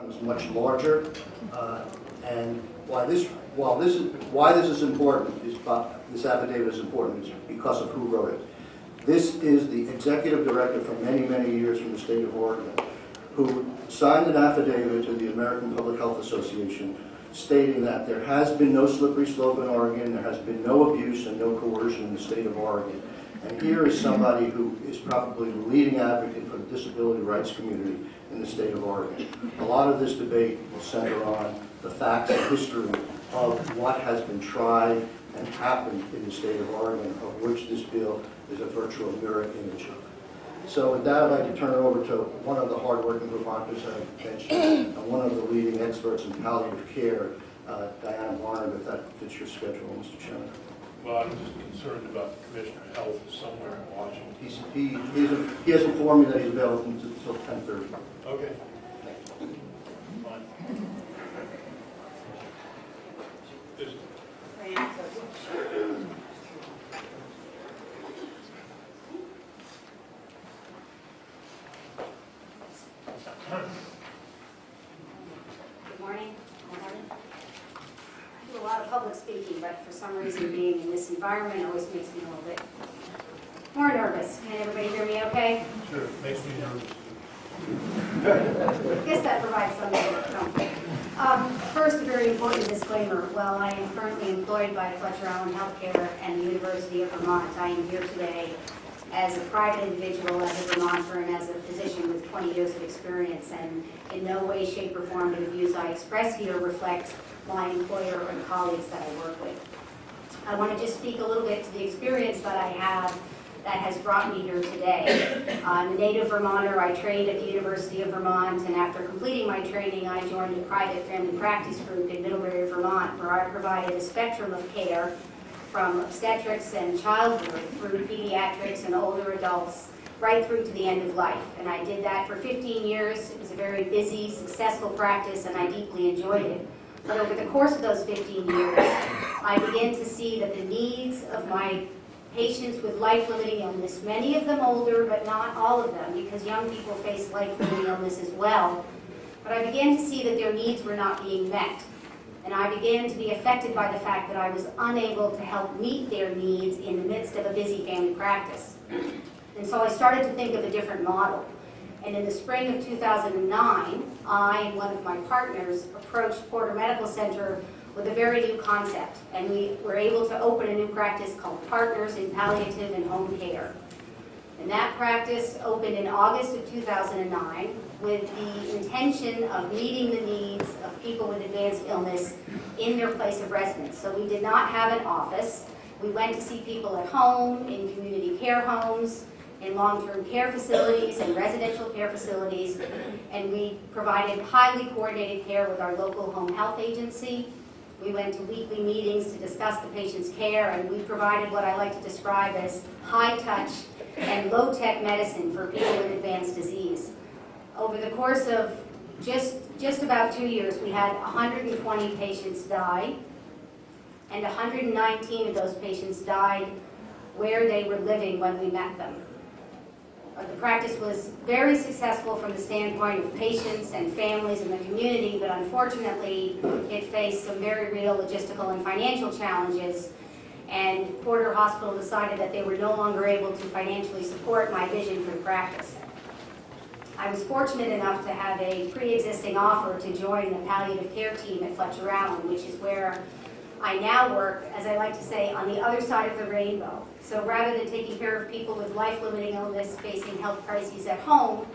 is much larger, and why this is important is this affidavit is important is because of who wrote it. This is the executive director for many, many years from the state of Oregon, who signed an affidavit to the American Public Health Association stating that there has been no slippery slope in Oregon, there has been no abuse and no coercion in the state of Oregon. And here is somebody who is probably the leading advocate for the disability rights community in the state of Oregon. A lot of this debate will center on the facts and history of what has been tried and happened in the state of Oregon, of which this bill is a virtual mirror image of. So with that, I'd like to turn it over to one of the hard-working Vermonters I've mentioned, and one of the leading experts in palliative care, Diana Warner, if that fits your schedule, Mr. Chairman. Well, I'm just concerned about the Commissioner of Health somewhere in Washington. He has informed me that he's available until 10:30. Okay. Fine. Good morning. I do a lot of public speaking, but for some reason being in this environment always makes me a little bit more nervous. Can everybody hear me okay? Sure, it makes me nervous. I guess that provides some comfort. First, a very important disclaimer. While I am currently employed by Fletcher Allen Healthcare and the University of Vermont, I am here today as a private individual, as a Vermonter, and as a physician with 20 years of experience, and in no way, shape, or form do the views I express here reflect my employer or the colleagues that I work with. I want to just speak a little bit to the experience that I have that has brought me here today. I'm a native Vermonter. I trained at the University of Vermont, and after completing my training, I joined a private family practice group in Middlebury, Vermont, where I provided a spectrum of care from obstetrics and childbirth through pediatrics and older adults, right through to the end of life. And I did that for 15 years. It was a very busy, successful practice, and I deeply enjoyed it. But over the course of those 15 years, I began to see that the needs of my patients with life-limiting illness, many of them older, but not all of them, because young people face life-limiting illness as well. But I began to see that their needs were not being met. And I began to be affected by the fact that I was unable to help meet their needs in the midst of a busy family practice. And so I started to think of a different model. And in the spring of 2009, I and one of my partners approached Porter Medical Center with a very new concept. And we were able to open a new practice called Partners in Palliative and Home Care. And that practice opened in August of 2009 with the intention of meeting the needs of people with advanced illness in their place of residence. So we did not have an office. We went to see people at home, in community care homes, in long-term care facilities and residential care facilities, and we provided highly coordinated care with our local home health agency. We went to weekly meetings to discuss the patient's care, and we provided what I like to describe as high-touch and low-tech medicine for people with advanced disease. Over the course of just about 2 years, we had 120 patients die, and 119 of those patients died where they were living when we met them. The practice was very successful from the standpoint of patients and families in the community, but unfortunately, it faced some very real logistical and financial challenges, and Porter Hospital decided that they were no longer able to financially support my vision for the practice. I was fortunate enough to have a pre-existing offer to join the palliative care team at Fletcher Allen, which is where I now work, as I like to say, on the other side of the rainbow. So rather than taking care of people with life-limiting illness facing health crises at home,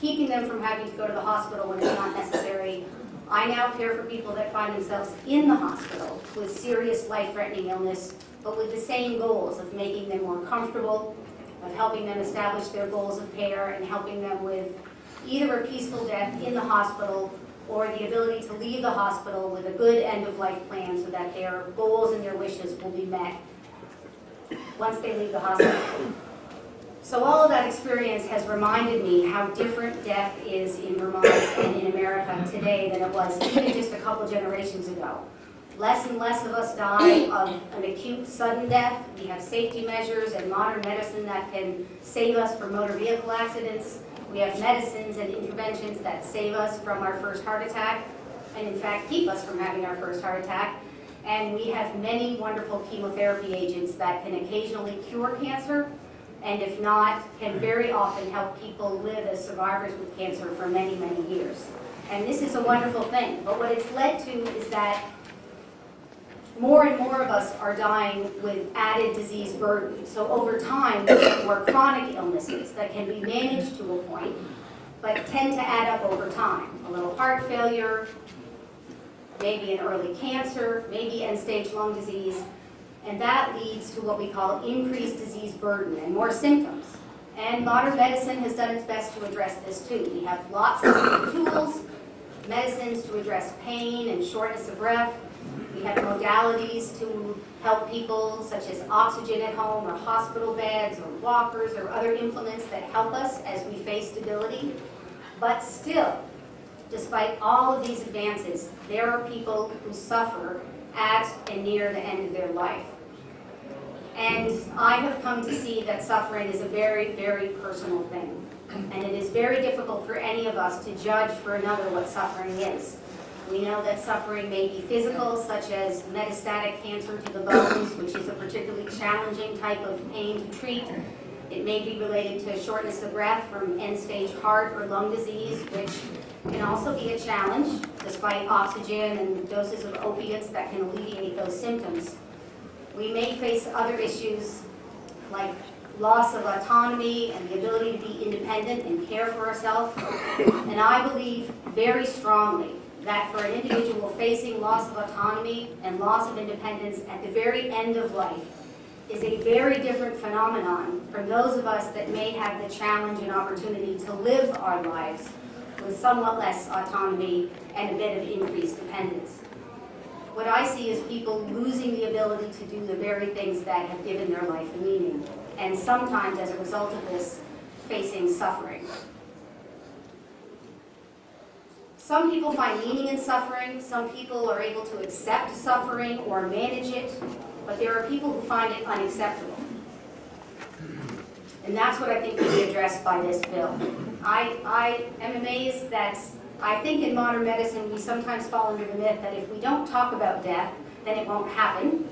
keeping them from having to go to the hospital when it's not necessary, I now care for people that find themselves in the hospital with serious life-threatening illness, but with the same goals of making them more comfortable, of helping them establish their goals of care, and helping them with either a peaceful death in the hospital or the ability to leave the hospital with a good end-of-life plan so that their goals and their wishes will be met once they leave the hospital. So all of that experience has reminded me how different death is in Vermont and in America today than it was even just a couple generations ago. Less and less of us die of an acute sudden death. We have safety measures and modern medicine that can save us from motor vehicle accidents. We have medicines and interventions that save us from our first heart attack, and in fact keep us from having our first heart attack. And we have many wonderful chemotherapy agents that can occasionally cure cancer, and if not, can very often help people live as survivors with cancer for many, many years. And this is a wonderful thing. But what it's led to is that more and more of us are dying with added disease burden. So over time, we get more chronic illnesses that can be managed to a point, but tend to add up over time. A little heart failure, maybe an early cancer, maybe end-stage lung disease, and that leads to what we call increased disease burden and more symptoms. And modern medicine has done its best to address this too. We have lots of tools, medicines to address pain and shortness of breath. We have modalities to help people, such as oxygen at home or hospital beds or walkers or other implements that help us as we face debility. But still, despite all of these advances, there are people who suffer at and near the end of their life. And I have come to see that suffering is a very, very personal thing. And it is very difficult for any of us to judge for another what suffering is. We know that suffering may be physical, such as metastatic cancer to the bones, which is a particularly challenging type of pain to treat. It may be related to shortness of breath from end-stage heart or lung disease, which can also be a challenge, despite oxygen and doses of opiates that can alleviate those symptoms. We may face other issues like loss of autonomy and the ability to be independent and care for ourselves. And I believe very strongly that for an individual facing loss of autonomy and loss of independence at the very end of life is a very different phenomenon from those of us that may have the challenge and opportunity to live our lives with somewhat less autonomy and a bit of increased dependence. What I see is people losing the ability to do the very things that have given their life a meaning, and sometimes as a result of this, facing suffering. Some people find meaning in suffering, some people are able to accept suffering or manage it, but there are people who find it unacceptable. And that's what I think will be addressed by this bill. I am amazed that I think in modern medicine we sometimes fall under the myth that if we don't talk about death, then it won't happen.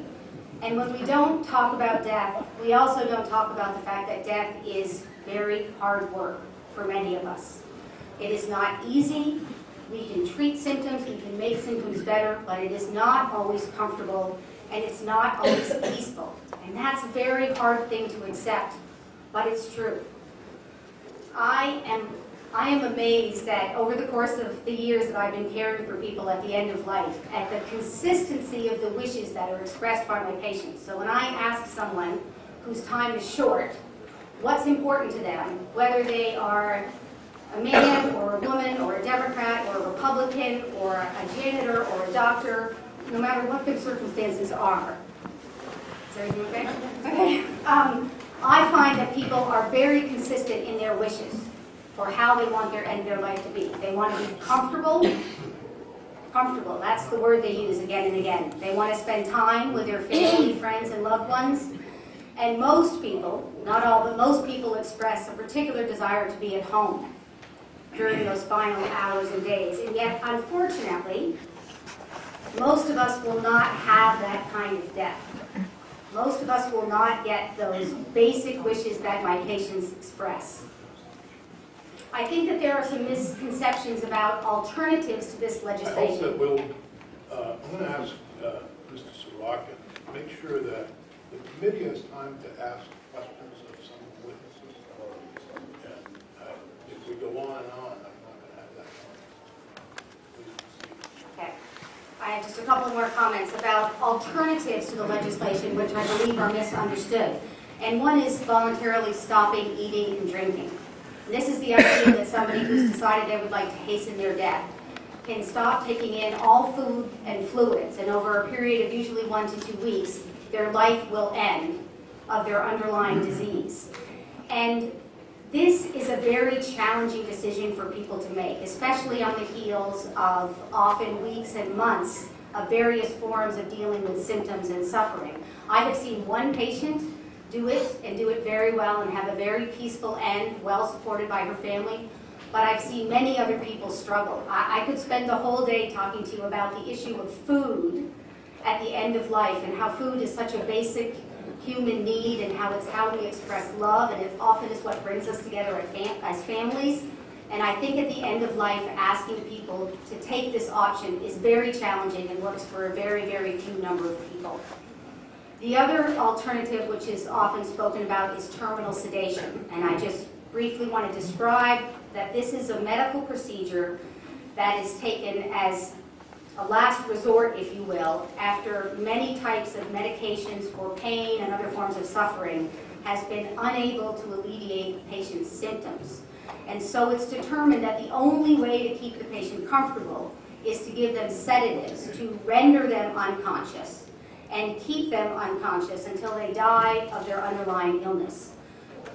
And when we don't talk about death, we also don't talk about the fact that death is very hard work for many of us. It is not easy. We can treat symptoms, we can make symptoms better, but it is not always comfortable, and it's not always peaceful. And that's a very hard thing to accept, but it's true. I am amazed that over the course of the years that I've been caring for people at the end of life, at the consistency of the wishes that are expressed by my patients. So when I ask someone whose time is short, what's important to them, whether they are a man or a woman or a Democrat or a Republican or a janitor or a doctor, no matter what their circumstances are. Is everything okay? Okay. I find that people are very consistent in their wishes for how they want their end of their life to be. They want to be comfortable. Comfortable, that's the word they use again and again. They want to spend time with their family, friends, and loved ones. And most people, not all, but most people express a particular desire to be at home during those final hours and days. And yet, unfortunately, most of us will not have that kind of death. Most of us will not get those basic wishes that my patients express. I think that there are some misconceptions about alternatives to this legislation. I hope that we'll, I'm going to ask Mr. Sorokin to make sure that the committee has time to ask questions of some witnesses. And if we go on and on, I'm not going to have that time. Please proceed. Okay. I have just a couple more comments about alternatives to the legislation, which I believe are misunderstood. And one is voluntarily stopping eating and drinking. This is the idea that somebody who's decided they would like to hasten their death can stop taking in all food and fluids, and over a period of usually 1 to 2 weeks, their life will end of their underlying disease. And this is a very challenging decision for people to make, especially on the heels of often weeks and months of various forms of dealing with symptoms and suffering. I have seen one patient do it and do it very well and have a very peaceful end, well supported by her family. But I've seen many other people struggle. I could spend the whole day talking to you about the issue of food at the end of life and how food is such a basic human need and how it's how we express love, and it often is what brings us together as families. And I think at the end of life, asking people to take this option is very challenging and works for a very, very few number of people. The other alternative, which is often spoken about, is terminal sedation. And I just briefly want to describe that this is a medical procedure that is taken as a last resort, if you will, after many types of medications for pain and other forms of suffering has been unable to alleviate the patient's symptoms. And so it's determined that the only way to keep the patient comfortable is to give them sedatives to render them unconscious and keep them unconscious until they die of their underlying illness.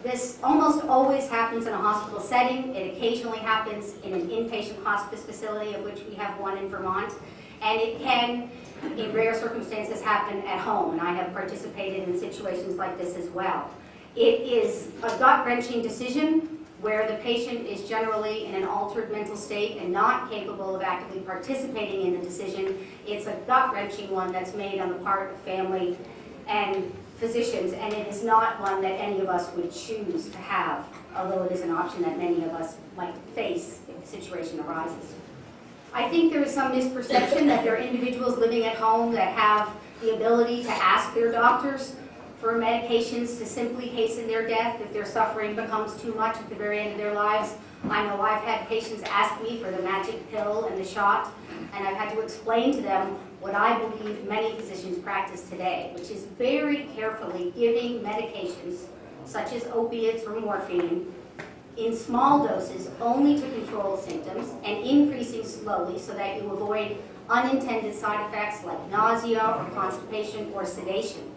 This almost always happens in a hospital setting. It occasionally happens in an inpatient hospice facility, of which we have one in Vermont. And it can, in rare circumstances, happen at home. And I have participated in situations like this as well. It is a gut-wrenching decision where the patient is generally in an altered mental state and not capable of actively participating in the decision. It's a gut-wrenching one that's made on the part of family and physicians, and it is not one that any of us would choose to have, although it is an option that many of us might face if the situation arises. I think there is some misperception that there are individuals living at home that have the ability to ask their doctors for medications to simply hasten their death if their suffering becomes too much at the very end of their lives. I know I've had patients ask me for the magic pill and the shot, and I've had to explain to them what I believe many physicians practice today, which is very carefully giving medications such as opiates or morphine in small doses only to control symptoms and increasing slowly so that you avoid unintended side effects like nausea or constipation or sedation.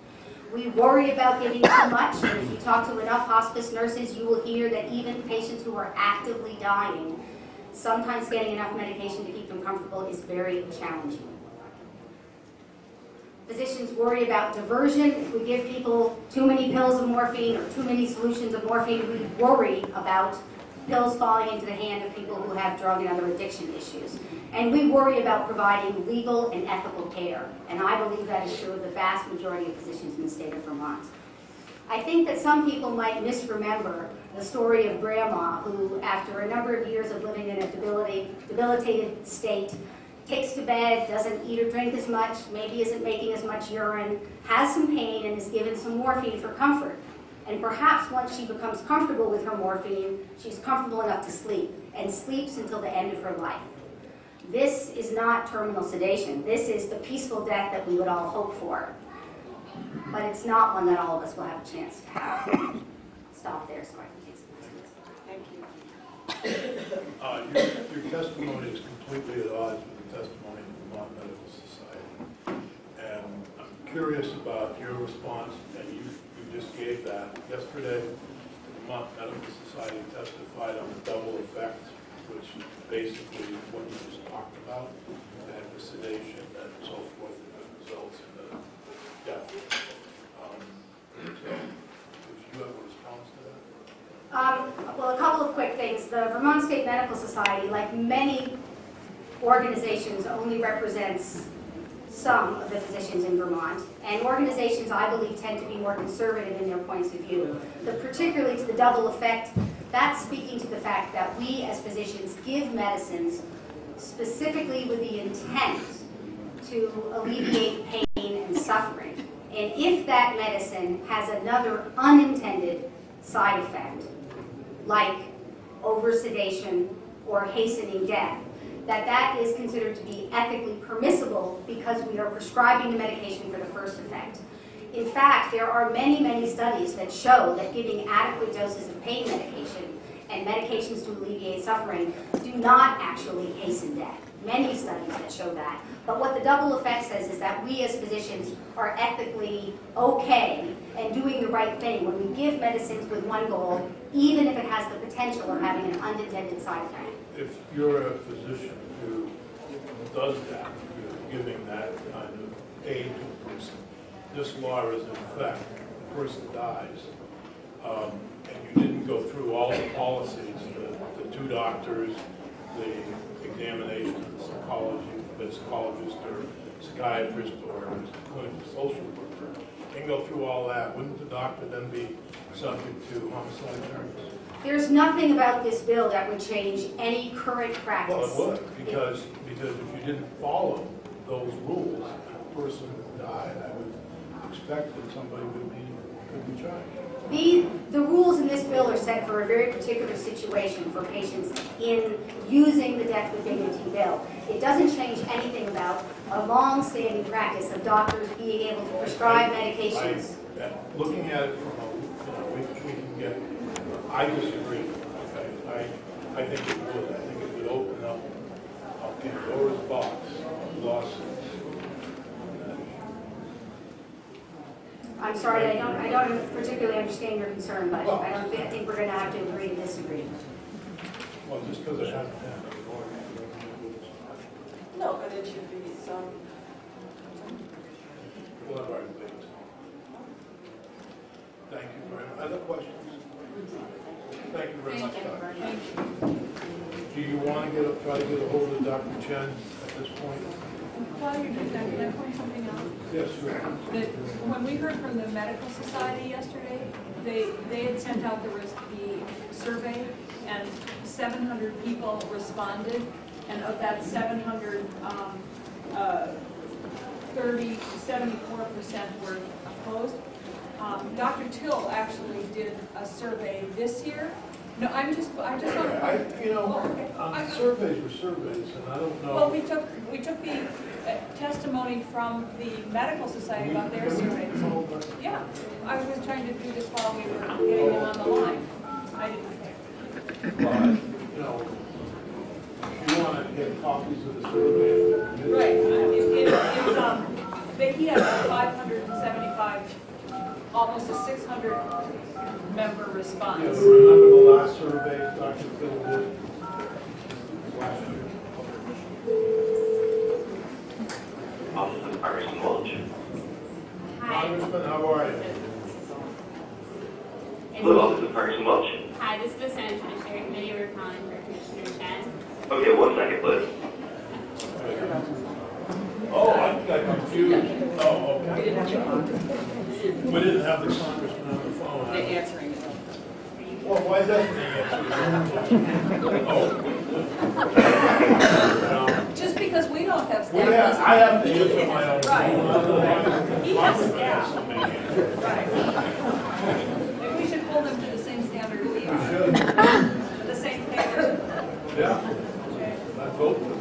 We worry about giving too much, and if you talk to enough hospice nurses, you will hear that even patients who are actively dying, sometimes getting enough medication to keep them comfortable is very challenging. Physicians worry about diversion. If we give people too many pills of morphine or too many solutions of morphine, we worry about pills falling into the hand of people who have drug and other addiction issues. And we worry about providing legal and ethical care. And I believe that is true of the vast majority of physicians in the state of Vermont. I think that some people might misremember the story of Grandma, who, after a number of years of living in a debilitated state, takes to bed, doesn't eat or drink as much, maybe isn't making as much urine, has some pain, and is given some morphine for comfort. And perhaps once she becomes comfortable with her morphine, she's comfortable enough to sleep, and sleeps until the end of her life. This is not terminal sedation. This is the peaceful death that we would all hope for. But it's not one that all of us will have a chance to have. Stop there so I can take some questions. Thank you. Your testimony is completely at odds with the testimony of the Vermont Medical Society. And I'm curious about your response, and you just gave that. Yesterday, the Vermont Medical Society testified on the double effect, which basically is what you just talked about, and the sedation and so forth that results in the death. So, if you have a response to that? Well, a couple of quick things. The Vermont State Medical Society, like many organizations, only represents some of the physicians in Vermont. And organizations, I believe, tend to be more conservative in their points of view. But particularly to the double effect, that's speaking to the fact that we as physicians give medicines specifically with the intent to alleviate pain and suffering. And if that medicine has another unintended side effect, like oversedation or hastening death, that is considered to be ethically permissible because we are prescribing the medication for the first effect. In fact, there are many, many studies that show that giving adequate doses of pain medication and medications to alleviate suffering do not actually hasten death. Many studies that show that. But what the double effect says is that we as physicians are ethically okay and doing the right thing when we give medicines with one goal, even if it has the potential of having an unintended side effect. If you're a physician who does that, you're giving that kind of aid to a person, this law is in effect. person dies, and you didn't go through all the policies, the two doctors, the examination, the psychologist or psychiatrist or clinical social worker, and go through all that, wouldn't the doctor then be subject to homicide charges? There's nothing about this bill that would change any current practice. Well, it would, because if you didn't follow those rules and a person died, I would expect that somebody could be charged. The rules in this bill are set for a very particular situation for patients in using the death with dignity bill. It doesn't change anything about a long-standing practice of doctors being able to prescribe medications. Looking at it from we can get, I disagree. Okay? I think it would. I think it would open up Pandora's box of lawsuits. I'm sorry, I don't particularly understand your concern, but I think we're going to have to agree to disagree. Well, just because it hasn't happened. No, but it should be some. We'll have our debate. Thank you very much. Other questions? Thank you very much, Doctor. Do you want to try to get a hold of Dr. Chen at this point? While you're doing that, can I point something out? Yes, sure. That when we heard from the Medical Society yesterday, they had sent out the survey, and 700 people responded, and of that 700, 74% were opposed. Dr. Till actually did a survey this year. No, I just want to. Surveys were surveys, and I don't know. Well, we took the testimony from the Medical Society about their survey. Yeah, I was trying to do this while we were getting them on the line. I didn't. Well, if you want to get copies of the survey. Right. He had 575, almost a 600 member response. Yeah, remember the last survey Dr. Phil did last year? Office of Congressman Welch. Congressman, how are you? Hello, Office of Congressman Welch. Hi, this is the Senate Judiciary Committee. We're calling for Commissioner Chen. Okay, 1 second, please. Oh, I got confused. Oh, okay. We didn't have the congressman on the phone. They're answering it. Well, why doesn't he answer? Just because we don't have staff. Well, yeah, I have to answer my own Right. phone. He has staff. Right. Maybe we should hold them to the same standard we We are. should. The same papers. Yeah. I vote for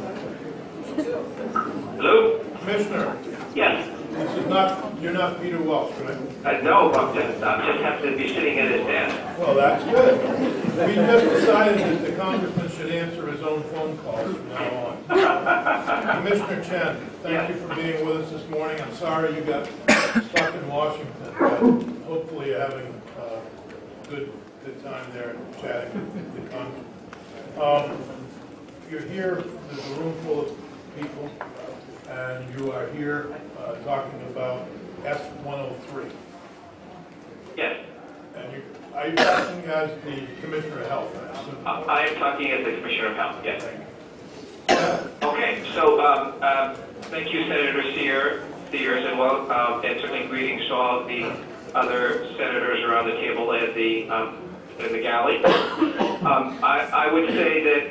Hello? that. Commissioner, Yes. this is not, you're not Peter Welch, right? No, I'm just happen to be sitting at his desk. Well, that's good. We just decided that the congressman should answer his own phone calls from now on. Commissioner Chen, thank you for being with us this morning. I'm sorry you got stuck in Washington, but hopefully you're having a good time there chatting with the congressman. You're here, there's a room full of people, and you are here talking about S.103. Yes. And are you talking as the Commissioner of Health, I assume? I am talking as the Commissioner of Health, yes. Okay, so thank you, Senator Sears, and well, and certainly greetings to all of the other senators around the table at the galley. I would say that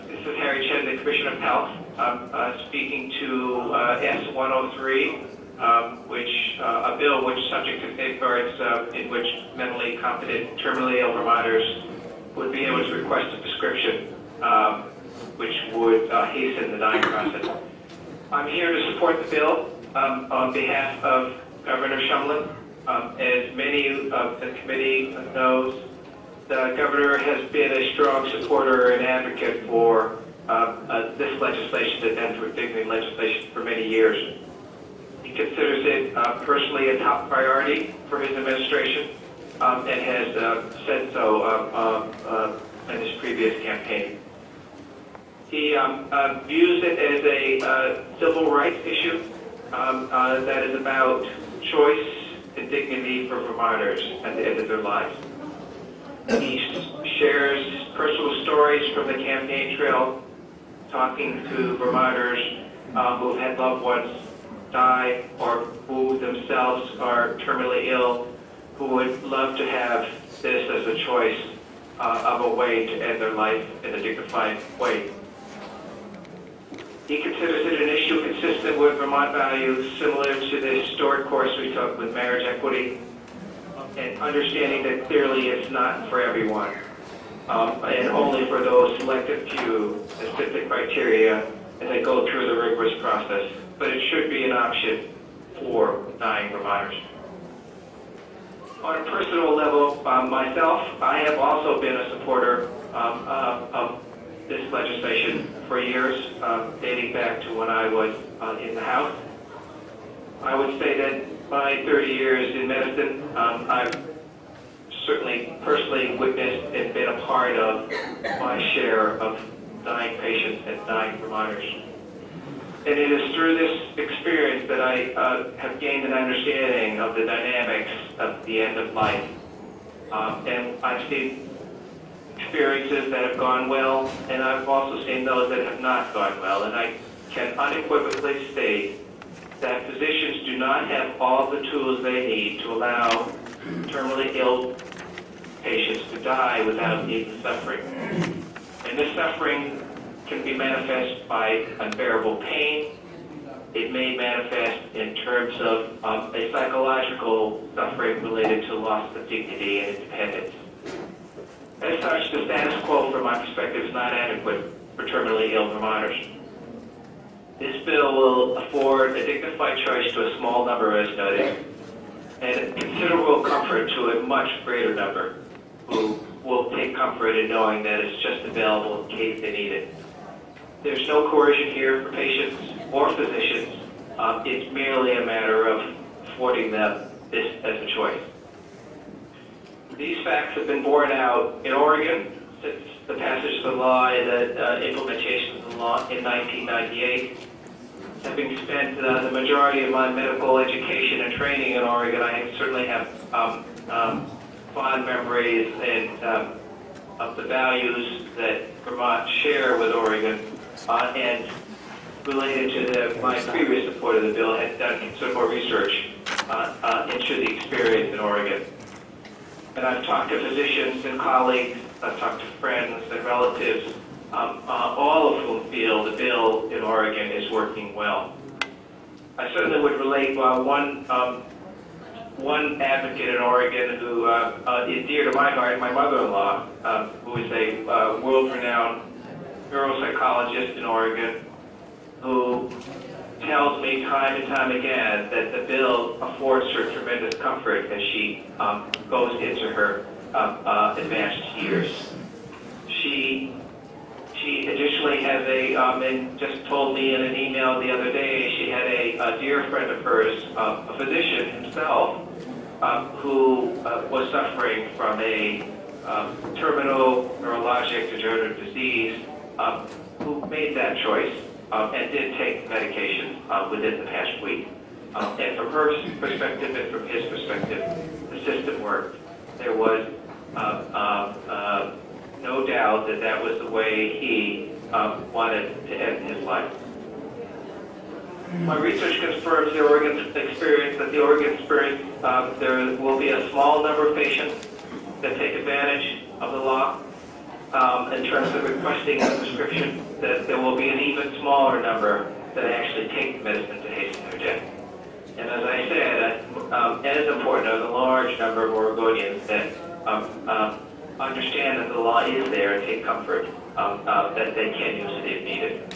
this is Harry Chen, the Commissioner of Health. I'm speaking to S.103. Which a bill which subject to safeguards in which mentally competent terminally ill Vermonters would be able to request a prescription, which would hasten the dying process. I'm here to support the bill on behalf of Governor Shumlin. As many of the committee knows, the governor has been a strong supporter and advocate for this legislation, the Death with Dignity legislation, for many years. He considers it personally a top priority for his administration and has said so in his previous campaign. He views it as a civil rights issue that is about choice and dignity for Vermonters at the end of their lives. He shares personal stories from the campaign trail, talking to Vermonters who have had loved ones die or who themselves are terminally ill, who would love to have this as a choice of a way to end their life in a dignified way. He considers it an issue consistent with Vermont values, similar to the historic course we took with marriage equity, and understanding that clearly it's not for everyone, and only for those selected few that fit the criteria as they go through the rigorous process. But it should be an option for dying Vermonters. On a personal level, myself, I have also been a supporter of this legislation for years, dating back to when I was in the House. I would say that my 30 years in medicine, I've certainly personally witnessed and been a part of my share of dying patients and dying Vermonters. And it is through this experience that I have gained an understanding of the dynamics of the end of life. And I've seen experiences that have gone well, and I've also seen those that have not gone well. And I can unequivocally state that physicians do not have all the tools they need to allow terminally ill patients to die without even suffering. And this suffering can be manifest by unbearable pain. It may manifest in terms of a psychological suffering related to loss of dignity and independence. As such, the status quo, from my perspective, is not adequate for terminally ill Vermonters. This bill will afford a dignified choice to a small number, as noted, and considerable comfort to a much greater number who will take comfort in knowing that it's just available in case they need it. There's no coercion here for patients or physicians. It's merely a matter of affording them this as a choice. These facts have been borne out in Oregon since the passage of the law and the implementation of the law in 1998. Having spent the majority of my medical education and training in Oregon, I certainly have fond memories and of the values that Vermont share with Oregon. And related to my previous support of the bill, had done considerable research into the experience in Oregon. And I've talked to physicians and colleagues, I've talked to friends and relatives, all of whom feel the bill in Oregon is working well. I certainly would relate one advocate in Oregon who is dear to my heart, my mother-in-law, who is a world-renowned neuropsychologist in Oregon, who tells me time and time again that the bill affords her tremendous comfort as she goes into her advanced years. She additionally has and just told me in an email the other day, she had a dear friend of hers, a physician himself, who was suffering from a terminal neurologic degenerative disease, who made that choice and did take medication within the past week. And from her perspective and from his perspective, the system worked. There was no doubt that that was the way he wanted to end his life. My research confirms the Oregon experience, there will be a small number of patients that take advantage of the law in terms of requesting a prescription, that there will be an even smaller number that actually take the medicine to hasten their death. And as I said, as important are the large number of Oregonians that understand that the law is there and take comfort that they can use it if needed.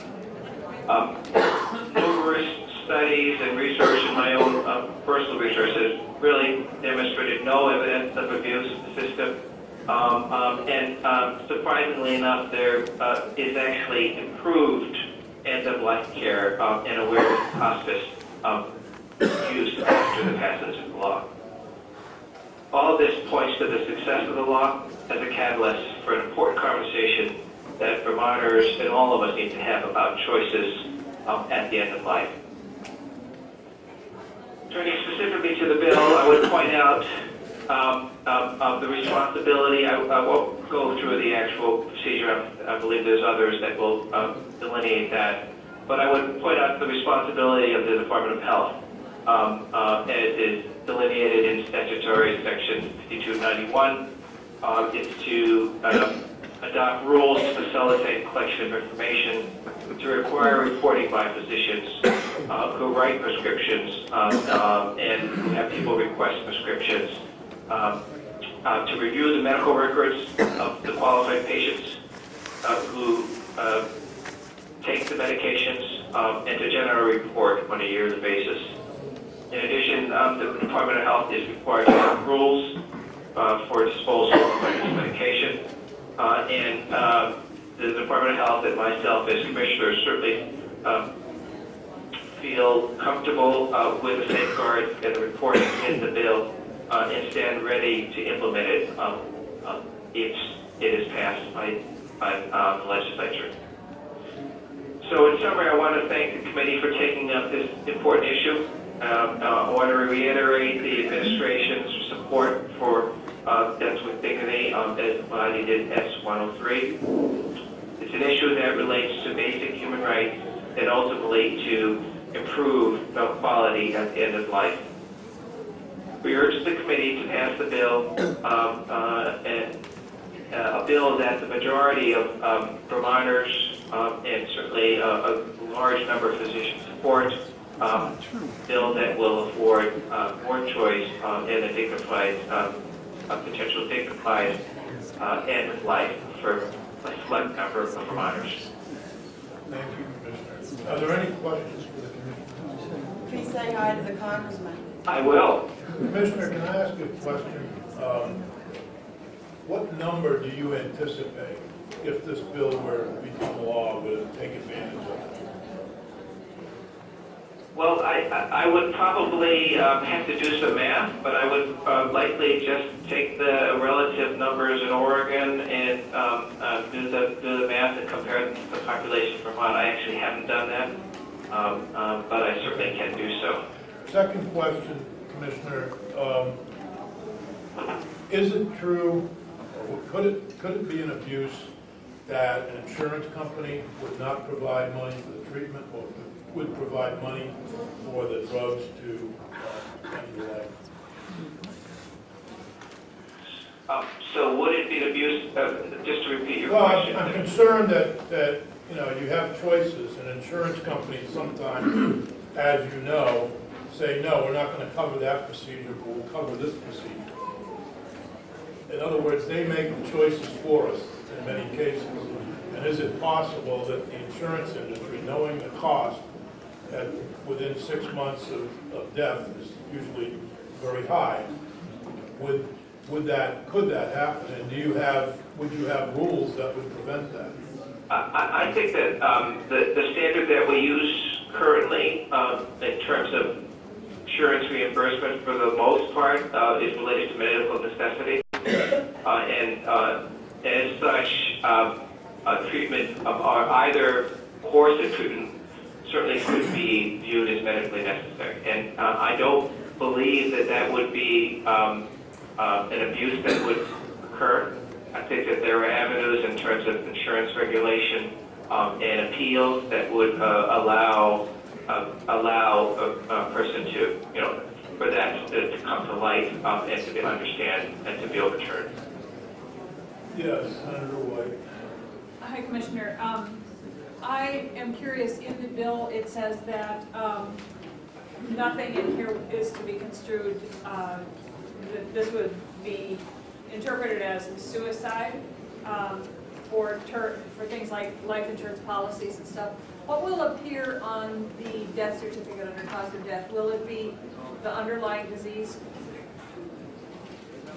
Numerous studies and research in my own personal research has really demonstrated no evidence of abuse of the system. And surprisingly enough, there is actually improved end-of-life care and awareness of hospice use after the passage of the law. All of this points to the success of the law as a catalyst for an important conversation that Vermonters and all of us need to have about choices at the end of life. Turning specifically to the bill, I would point out the responsibility. I won't go through the actual procedure. I believe there's others that will delineate that. But I would point out the responsibility of the Department of Health. It is delineated in statutory section 5291. It's to adopt rules to facilitate collection of information, to require reporting by physicians who write prescriptions and who have people request prescriptions, to review the medical records of the qualified patients who take the medications, and to generate a report on a yearly basis. In addition, the Department of Health is required to have rules for disposal of this medication, and the Department of Health and myself as commissioners certainly feel comfortable with the safeguards and the reporting in the bill and stand ready to implement it if it is passed by the legislature. So in summary, I want to thank the committee for taking up this important issue. I want to reiterate the administration's support for Deaths with Dignity as embodied in S.103. It's an issue that relates to basic human rights and ultimately to improve health quality at the end of life. We urge the committee to pass the bill, a bill that the majority of Vermonters and certainly a large number of physicians support, bill that will afford more choice and a dignified, a potential dignified end of life for a select number of Vermonters. Thank you, Commissioner. Are there any questions for the Commissioner? Please say hi to the Congressman. I will. Commissioner, can I ask you a question? What number do you anticipate, if this bill were to become law, would take advantage of it? Well, I would probably have to do some math, but I would likely just take the relative numbers in Oregon and do the math and compare them to the population of Vermont. I actually haven't done that, but I certainly can do so. Second question, Commissioner. Is it true, or could it be an abuse that an insurance company would not provide money for the treatment, or would provide money for the drugs to end the life? So would it be an abuse, just to repeat your Well, question? I'm concerned that you have choices, and insurance companies sometimes, as you know, say, no, we're not going to cover that procedure, but we'll cover this procedure. In other words, they make the choices for us in many cases. And is it possible that the insurance industry, knowing the cost, that within 6 months of death is usually very high, could that happen? And would you have rules that would prevent that? I think that the standard that we use currently in terms of insurance reimbursement for the most part is related to medical necessity. And as such, treatment of either course of treatment certainly could be viewed as medically necessary. And I don't believe that would be an abuse that would occur. I think that there are avenues in terms of insurance regulation and appeals that would allow a person to, for that to come to light and to be understand and to be overturned. Yes, Senator White. Hi, Commissioner. I am curious, in the bill it says that nothing in here is to be construed, that this would be interpreted as suicide for things like life insurance policies and stuff. What will appear on the death certificate under cause of death? Will it be the underlying disease?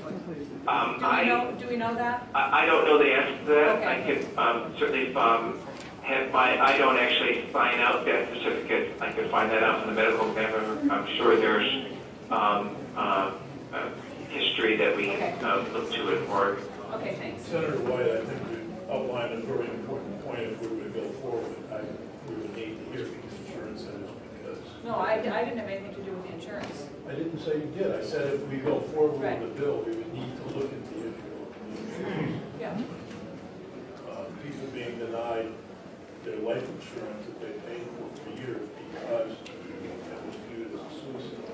Do we know that? I don't know the answer to that. Okay. I can certainly have I don't actually sign out death certificates. I can find that out from the medical examiner. I'm sure there's history that we can look to in Oregon. Okay, thanks. Senator White, I think you outlined a very important point. If we were to go forward, we would need to hear from the insurance centers because... No, I didn't have anything to do with the insurance. I didn't didn't say you did. I said if we go forward Right. with the bill, we would need to look at the issue Yeah. of people being denied their life insurance that they paid for years because it was viewed as a suicide.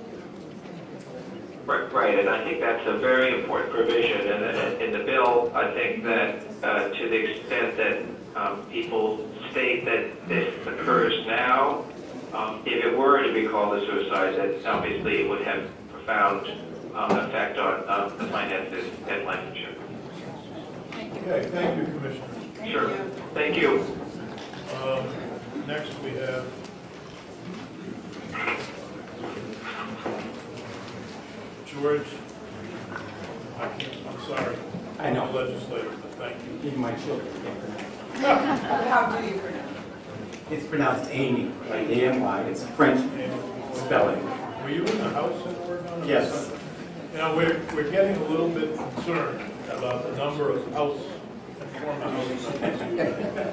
Right, and I think that's a very important provision in the bill. I think that to the extent that people state that this occurs now, if it were to be called a suicide, that obviously it would have profound effect on the finances and life insurance. Okay, thank you, Commissioner. Sure. Thank you. Next we have George. I'm sorry. I know. I'm a legislator, but thank you. Even my children can't pronounce How do you pronounce it. It's pronounced Amy, like A-M-Y. It's a French spelling. Were you in the House in Oregon? Yes. You know, we're getting a little bit concerned about the number of House and former House members who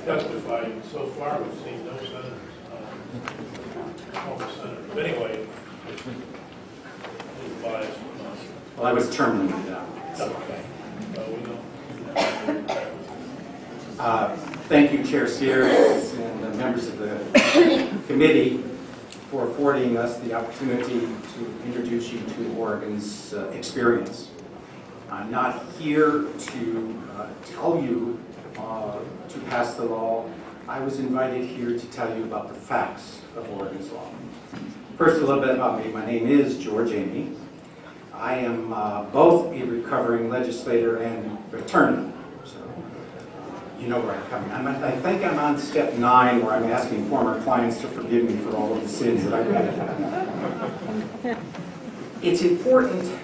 testified. So far, we've seen no senators, former senators. But anyway, a little biased. Well, I was terminated out. Okay. We don't. Thank you, Chair Sears and the members of the committee for affording us the opportunity to introduce you to Oregon's experience. I'm not here to tell you to pass the law. I was invited here to tell you about the facts of Oregon's law. First, a little bit about me. My name is George Amy. I am both a recovering legislator and attorney. So you know where I'm coming. I think I'm on step 9 where I'm asking former clients to forgive me for all of the sins that I've committed. It's important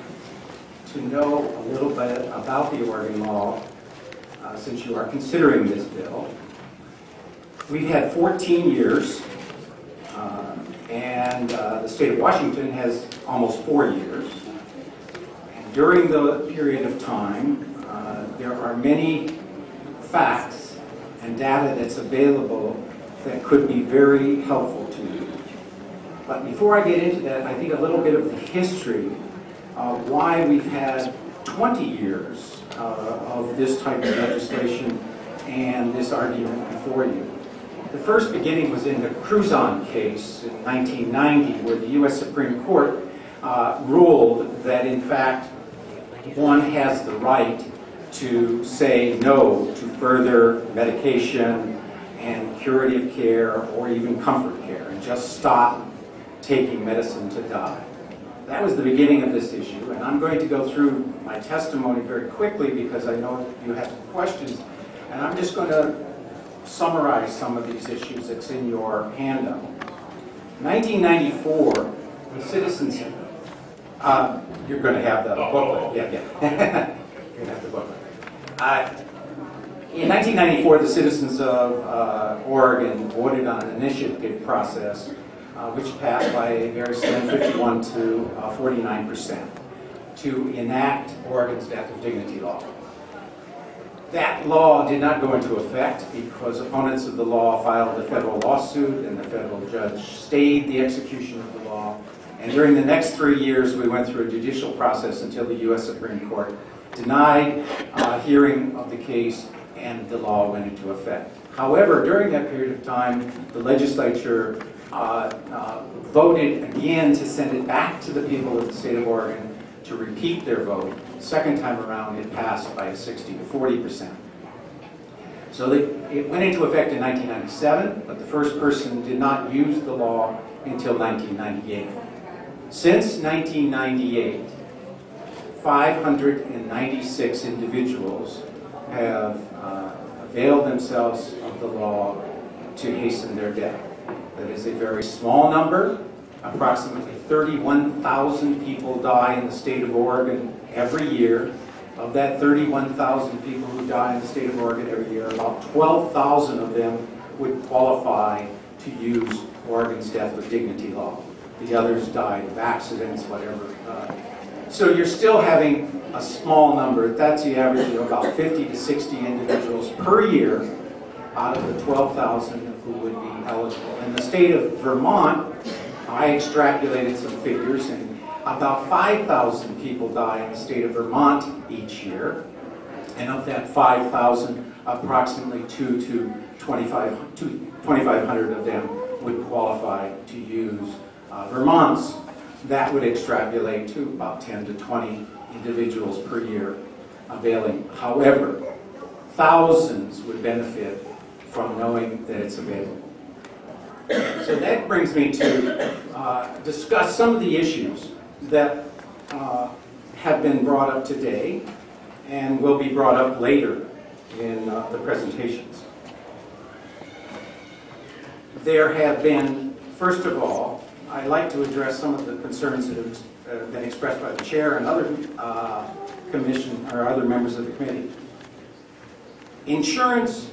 to know a little bit about the Oregon law since you are considering this bill. We've had 14 years, and the state of Washington has almost 4 years. And during the period of time, there are many facts and data that's available that could be very helpful to you. But before I get into that, I think a little bit of the history of why we've had 20 years of this type of legislation and this argument before you. The first beginning was in the Cruzon case in 1990, where the U.S. Supreme Court ruled that, in fact, one has the right to say no to further medication and curative care or even comfort care and just stop taking medicine to die. That was the beginning of this issue, and I'm going to go through my testimony very quickly because I know you have questions, and I'm just going to summarize some of these issues that's in your handout. 1994, the citizens... you're going to have the booklet. Yeah. You're going to have the booklet. In 1994, the citizens of Oregon voted on an initiative process which passed by a very slim 51 to 49% to enact Oregon's death with dignity law. That law did not go into effect because opponents of the law filed a federal lawsuit and the federal judge stayed the execution of the law. And during the next 3 years, we went through a judicial process until the U.S. Supreme Court denied hearing of the case and the law went into effect. However, during that period of time, the legislature voted again to send it back to the people of the state of Oregon to repeat their vote. Second time around, it passed by 60 to 40%. So it went into effect in 1997, but the first person did not use the law until 1998. Since 1998, 596 individuals have availed themselves of the law to hasten their death. That is a very small number. Approximately 31,000 people die in the state of Oregon every year. Of that 31,000 people who die in the state of Oregon every year, about 12,000 of them would qualify to use Oregon's death with dignity law. The others died of accidents, whatever. So you're still having a small number. That's the average of about 50 to 60 individuals per year out of the 12,000 who would be eligible. In the state of Vermont, I extrapolated some figures, and about 5,000 people die in the state of Vermont each year. And of that 5,000, approximately 2,500 of them would qualify to use Vermont's. That would extrapolate to about 10 to 20 individuals per year availing. However, thousands would benefit from knowing that it's available. So that brings me to discuss some of the issues that have been brought up today and will be brought up later in the presentations. There have been, first of all, I'd like to address some of the concerns that have been expressed by the chair and other commission or other members of the committee. Insurance,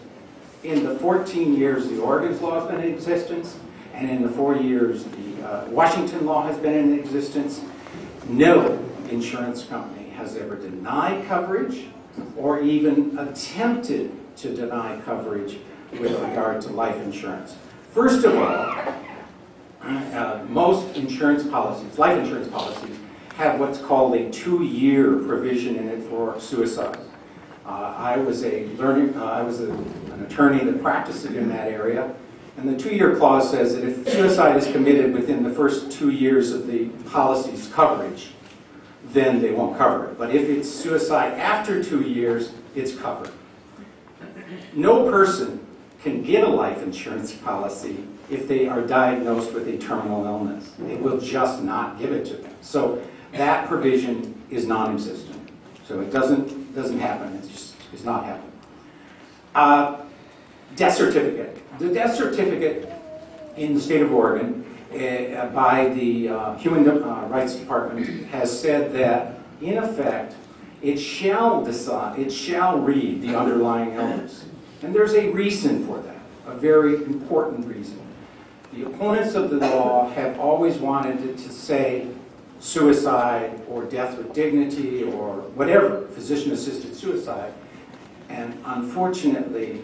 in the 14 years the Oregon's law has been in existence, and in the 4 years the Washington law has been in existence, no insurance company has ever denied coverage or even attempted to deny coverage with regard to life insurance. First of all, most insurance policies, life insurance policies, have what's called a 2-year provision in it for suicide. I was an attorney that practiced in that area, and the 2-year clause says that if suicide is committed within the first 2 years of the policy's coverage, then they won't cover it. But if it's suicide after 2 years, it's covered. No person can get a life insurance policy if they are diagnosed with a terminal illness. It will just not give it to them. So that provision is non-existent. So it doesn't happen. It's not happening. Death certificate. The death certificate in the state of Oregon by the Human Rights Department has said that, in effect, it shall read the underlying illness. And there's a reason for that, a very important reason. The opponents of the law have always wanted it to say suicide or death with dignity or whatever, physician-assisted suicide. And unfortunately,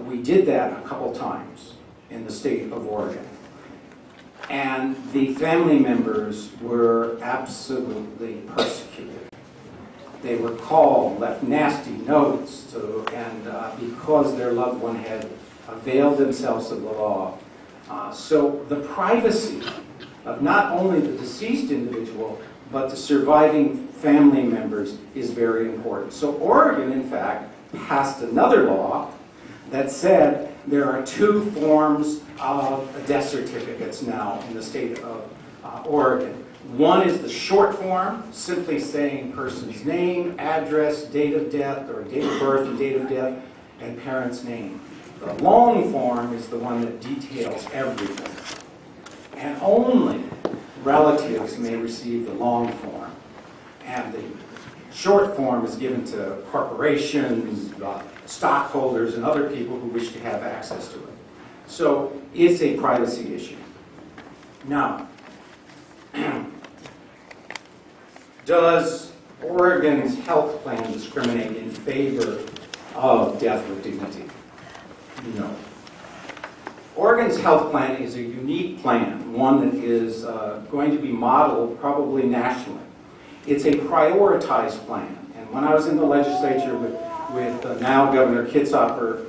we did that a couple times in the state of Oregon. And the family members were absolutely persecuted. They were called, left nasty notes, because their loved one had availed themselves of the law. So the privacy of not only the deceased individual, but the surviving family members is very important. So Oregon, in fact, passed another law that said there are 2 forms of death certificates now in the state of Oregon. One is the short form, simply saying person's name, address, date of death, or date of birth and date of death, and parent's name. The long form is the one that details everything. And only relatives may receive the long form. And the short form is given to corporations, stockholders, and other people who wish to have access to it. So it's a privacy issue. Now, does Oregon's health plan discriminate in favor of death with dignity? No. Oregon's health plan is a unique plan, one that is going to be modeled probably nationally. It's a prioritized plan. And when I was in the legislature with now Governor Kitzhaber,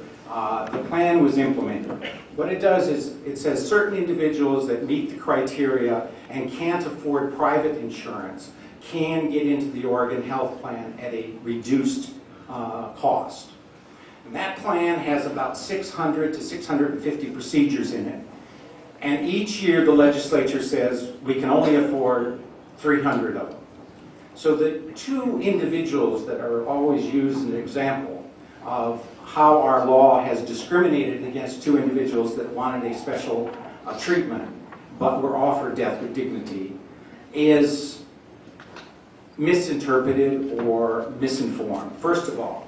the plan was implemented. What it does is it says certain individuals that meet the criteria and can't afford private insurance can get into the Oregon health plan at a reduced cost. And that plan has about 600 to 650 procedures in it. And each year the legislature says we can only afford 300 of them. So the 2 individuals that are always used as an example of how our law has discriminated against 2 individuals that wanted a special treatment but were offered death with dignity is misinterpreted or misinformed. First of all,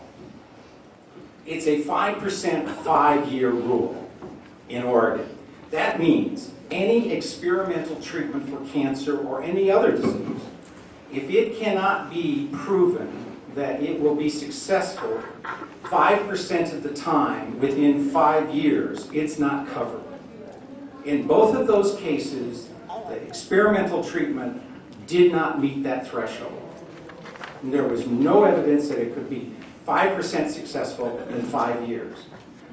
it's a 5% 5-year rule in Oregon. That means any experimental treatment for cancer or any other disease, if it cannot be proven that it will be successful 5% of the time within 5 years, it's not covered. In both of those cases, The experimental treatment did not meet that threshold. And there was no evidence that it could be 5% successful in 5 years.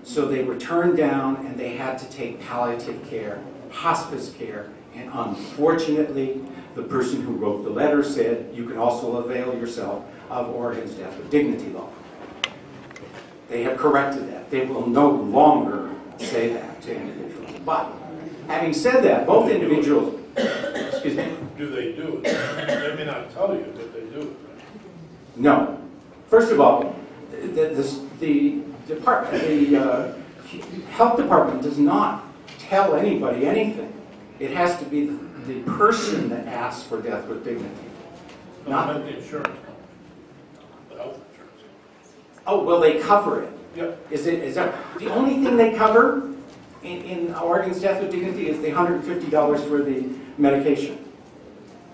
So they were turned down and they had to take palliative care, hospice care, and unfortunately, the person who wrote the letter said, you can also avail yourself of Oregon's death with dignity law. They have corrected that. They will no longer say that to individuals. But having said that, both individuals, excuse me? Do they do it? They may not tell you, but they do it, right? No. First of all, the health department does not tell anybody anything. It has to be the person that asks for death with dignity. No, Not not the insurance company, the health insurance company. Oh, well, they cover it. Yeah. Is that the only thing they cover in Oregon's death with dignity is the $150 for the medication?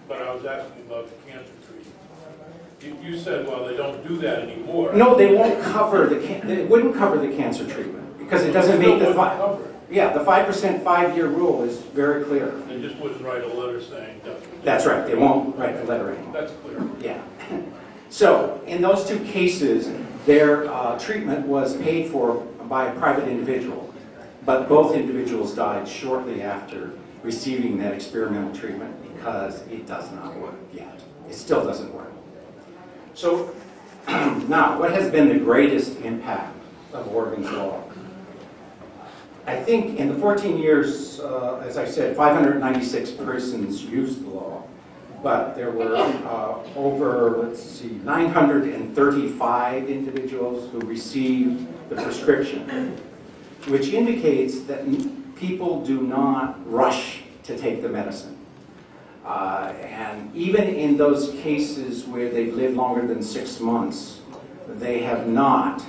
But I was asking about the cancer treatment. You said, well, they don't do that anymore. No, they won't cover they wouldn't cover the cancer treatment because it doesn't make the cover it. Yeah, the 5% 5-year rule is very clear. They just wouldn't write a letter saying that. That's right. They won't write the letter anymore. That's clear. Yeah. So in those two cases, their treatment was paid for by a private individual, but both individuals died shortly after receiving that experimental treatment because it does not work yet. It still doesn't work. So now, what has been the greatest impact of Oregon's law? I think in the 14 years, as I said, 596 persons used the law, but there were over, 935 individuals who received the prescription, which indicates that people do not rush to take the medicine. And even in those cases where they've lived longer than 6 months, they have not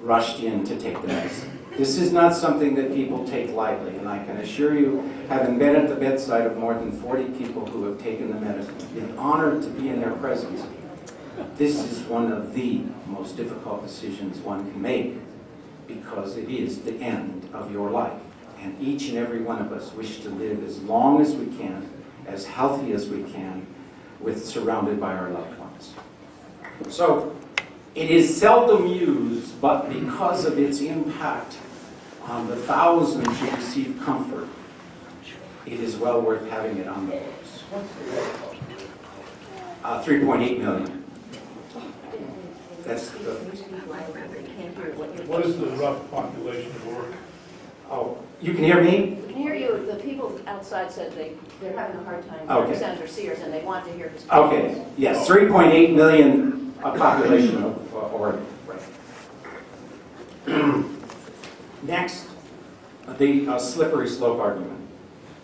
rushed in to take the medicine. This is not something that people take lightly, and I can assure you, having been at the bedside of more than 40 people who have taken the medicine, been honored to be in their presence, this is one of the most difficult decisions one can make because it is the end of your life. And each and every one of us wish to live as long as we can, as healthy as we can, surrounded by our loved ones. So, it is seldom used, but because of its impact on the thousands who receive comfort, it is well worth having it on the books. 3.8 million. That's the... What is the rough population of Oregon? Oh, you can hear me? We can hear you. The people outside said they're having a hard time Okay. hearing Senator Sears, and they want to hear his. Okay, yes, 3.8 million population of Oregon. Right. Next, the slippery slope argument.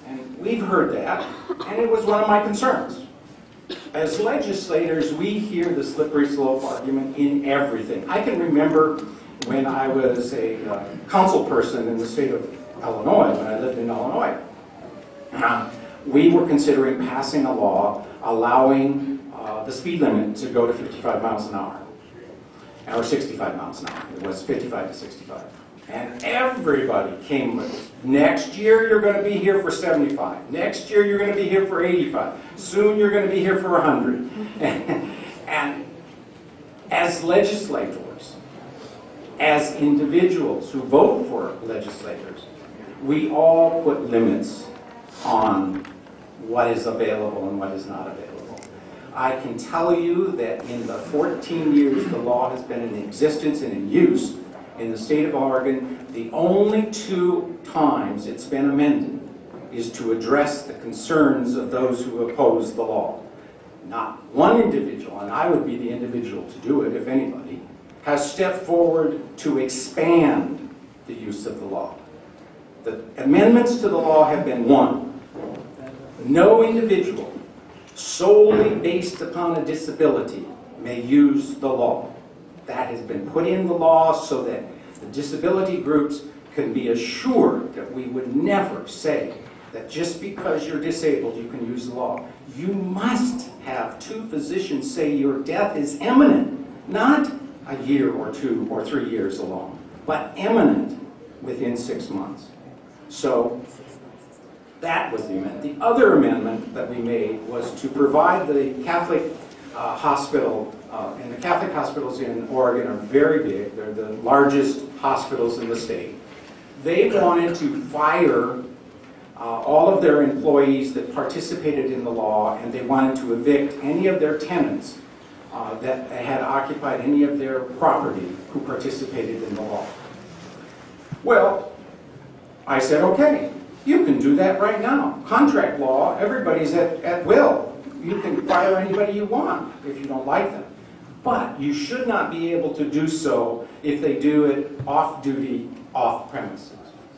And we've heard that, and it was one of my concerns. As legislators, we hear the slippery slope argument in everything. I can remember when I was a council person in the state of Illinois, when I lived in Illinois. We were considering passing a law allowing the speed limit to go to 55 miles an hour, or 65 miles an hour. It was 55 to 65. And everybody came with, next year you're going to be here for 75. Next year you're going to be here for 85. Soon you're going to be here for 100. And as legislators, as individuals who vote for legislators, we all put limits on what is available and what is not available. I can tell you that in the 14 years the law has been in existence and in use in the state of Oregon, the only 2 times it's been amended is to address the concerns of those who oppose the law. Not one individual, and I would be the individual to do it if anybody, has stepped forward to expand the use of the law. The amendments to the law have been 1. No individual solely based upon a disability may use the law. That has been put in the law so that the disability groups can be assured that we would never say that just because you're disabled you can use the law. You must have 2 physicians say your death is imminent, not a year or 2 or 3 years along, but imminent within 6 months. So That was the amendment. The other amendment that we made was to provide the Catholic hospital, and the Catholic hospitals in Oregon are very big. They're the largest hospitals in the state. They wanted to fire all of their employees that participated in the law, and they wanted to evict any of their tenants that had occupied any of their property who participated in the law. Well, I said, okay, you can do that right now. Contract law, everybody's at will. You can fire anybody you want if you don't like them. But you should not be able to do so if they do it off-duty, off-premises.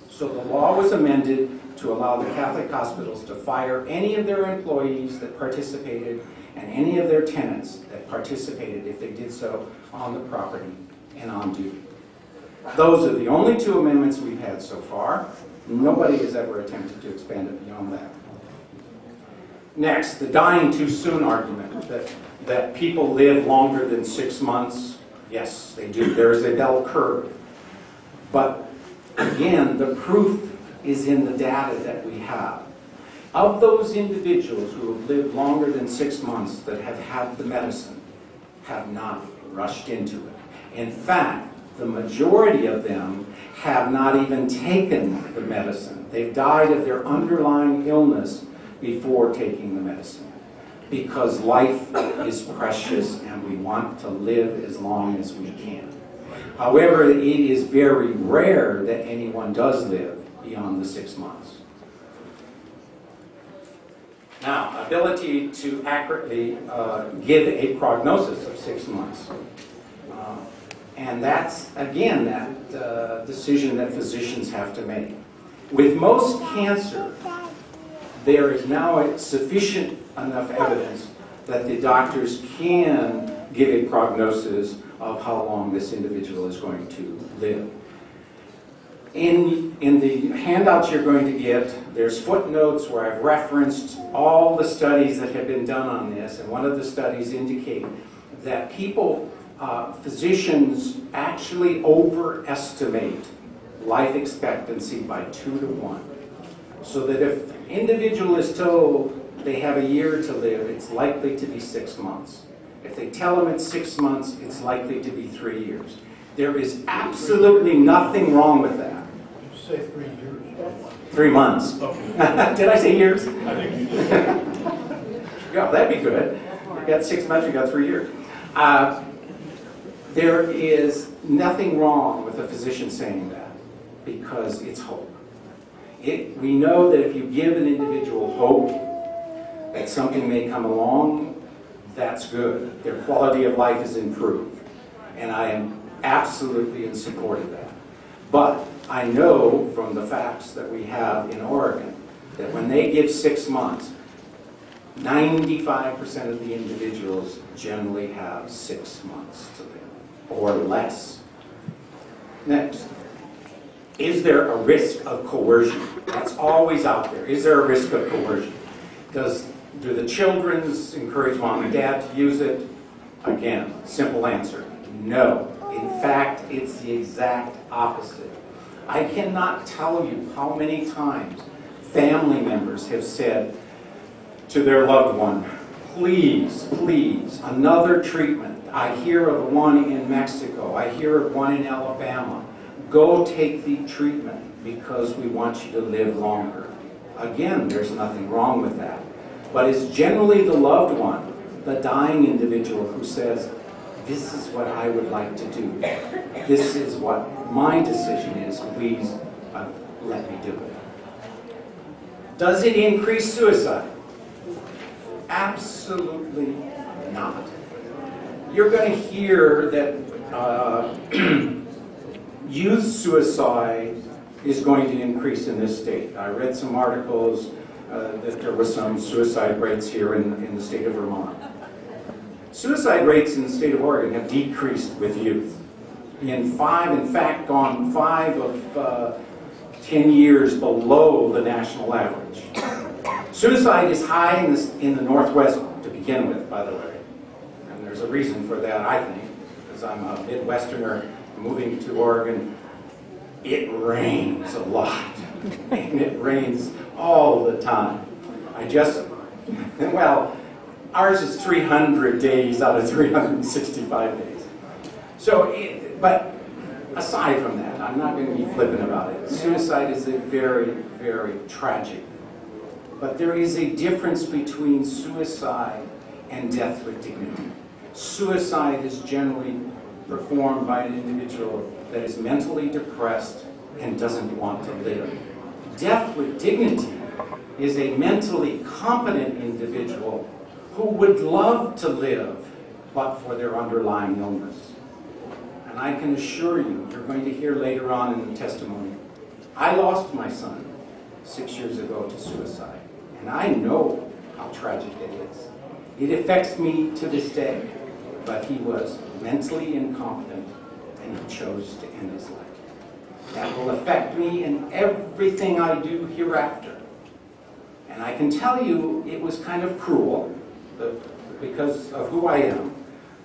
So the law was amended to allow the Catholic hospitals to fire any of their employees that participated and any of their tenants that participated if they did so on the property and on duty. Those are the only two amendments we've had so far. Nobody has ever attempted to expand it beyond that. Next, the dying too soon argument, that people live longer than 6 months. Yes, they do. There is a bell curve. But again, the proof is in the data that we have. Of those individuals who have lived longer than 6 months that have had the medicine, have not rushed into it. In fact, the majority of them have not even taken the medicine. They've died of their underlying illness before taking the medicine. Because life is precious and we want to live as long as we can. However, it is very rare that anyone does live beyond the 6 months. Now, ability to accurately give a prognosis of 6 months. And that's, again, that decision that physicians have to make. With most cancer, there is now sufficient enough evidence that the doctors can give a prognosis of how long this individual is going to live. In the handouts you're going to get, there's footnotes where I've referenced all the studies that have been done on this, and one of the studies indicate that physicians actually overestimate life expectancy by 2 to 1. So that if an individual is told they have a year to live, it's likely to be 6 months. If they tell them it's 6 months, it's likely to be 3 years. There is absolutely nothing wrong with that. You say 3 years. 3 months. Okay. Did I say years? I think you did. Yeah, that'd be good. You got 6 months, you got 3 years. There is nothing wrong with a physician saying that because it's hope. We know that if you give an individual hope that something may come along, that's good. Their quality of life is improved. And I am absolutely in support of that. But I know from the facts that we have in Oregon that when they give 6 months, 95% of the individuals generally have 6 months to live, or less. Next. Is there a risk of coercion? That's always out there. Is there a risk of coercion? Do the children encourage mom and dad to use it? Again, simple answer, no. In fact, it's the exact opposite. I cannot tell you how many times family members have said to their loved one, please, please, another treatment. I hear of one in Mexico. I hear of one in Alabama. Go take the treatment because we want you to live longer. Again, there's nothing wrong with that. But it's generally the loved one, the dying individual who says, this is what I would like to do. This is what my decision is. Please let me do it. Does it increase suicide? Absolutely not. You're going to hear that youth suicide is going to increase in this state. I read some articles that there were some suicide rates here in the state of Vermont. Suicide rates in the state of Oregon have decreased with youth. In fact, gone 5 of 10 years below the national average. Suicide is high in the Northwest to begin with, by the way. And there's a reason for that, I think, because I'm a Midwesterner moving to Oregon. It rains a lot. And it rains all the time. Well, ours is 300 days out of 365 days. So, but aside from that, I'm not going to be flippant about it. Suicide is a very, very tragic. But there is a difference between suicide and death with dignity. Suicide is generally performed by an individual that is mentally depressed and doesn't want to live. Death with dignity is a mentally competent individual who would love to live, but for their underlying illness. And I can assure you, you're going to hear later on in the testimony, I lost my son 6 years ago to suicide. And I know how tragic it is. It affects me to this day, but he was mentally incompetent and he chose to end his life. That will affect me in everything I do hereafter. And I can tell you it was kind of cruel because of who I am.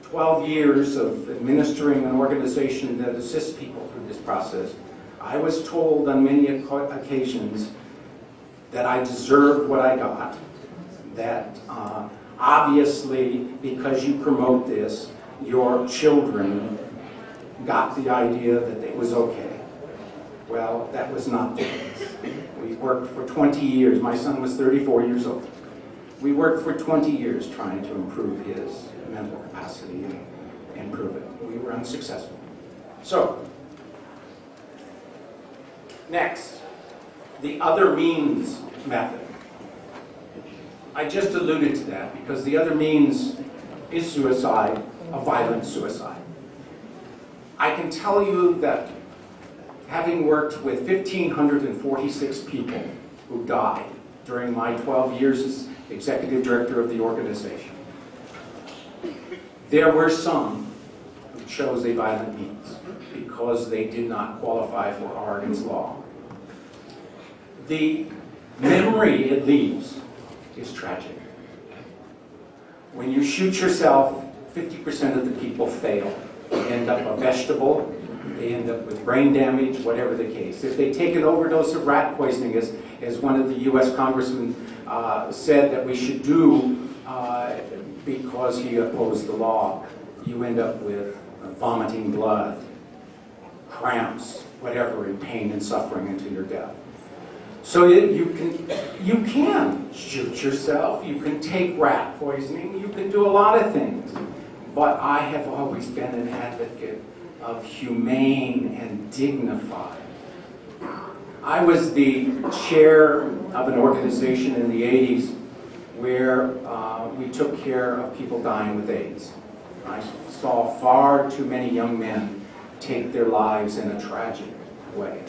12 years of administering an organization that assists people through this process. I was told on many occasions that I deserved what I got, that obviously because you promote this, your children got the idea that it was okay. Well, that was not the case. We worked for 20 years. My son was 34 years old. We worked for 20 years trying to improve his mental capacity and improve it. We were unsuccessful. So, next, the other means method. I just alluded to that because the other means is suicide, a violent suicide. I can tell you that having worked with 1,546 people who died during my 12 years as executive director of the organization, there were some who chose a violent means because they did not qualify for Oregon's law. The memory it leaves is tragic. When you shoot yourself, 50% of the people fail. They end up a vegetable, they end up with brain damage, whatever the case. If they take an overdose of rat poisoning, as one of the US congressmen said that we should do because he opposed the law, you end up with vomiting blood, cramps, whatever, in pain and suffering until your death. So you can shoot yourself, you can take rat poisoning, you can do a lot of things. But I have always been an advocate of humane and dignified. I was the chair of an organization in the 80s where we took care of people dying with AIDS. I saw far too many young men take their lives in a tragic way.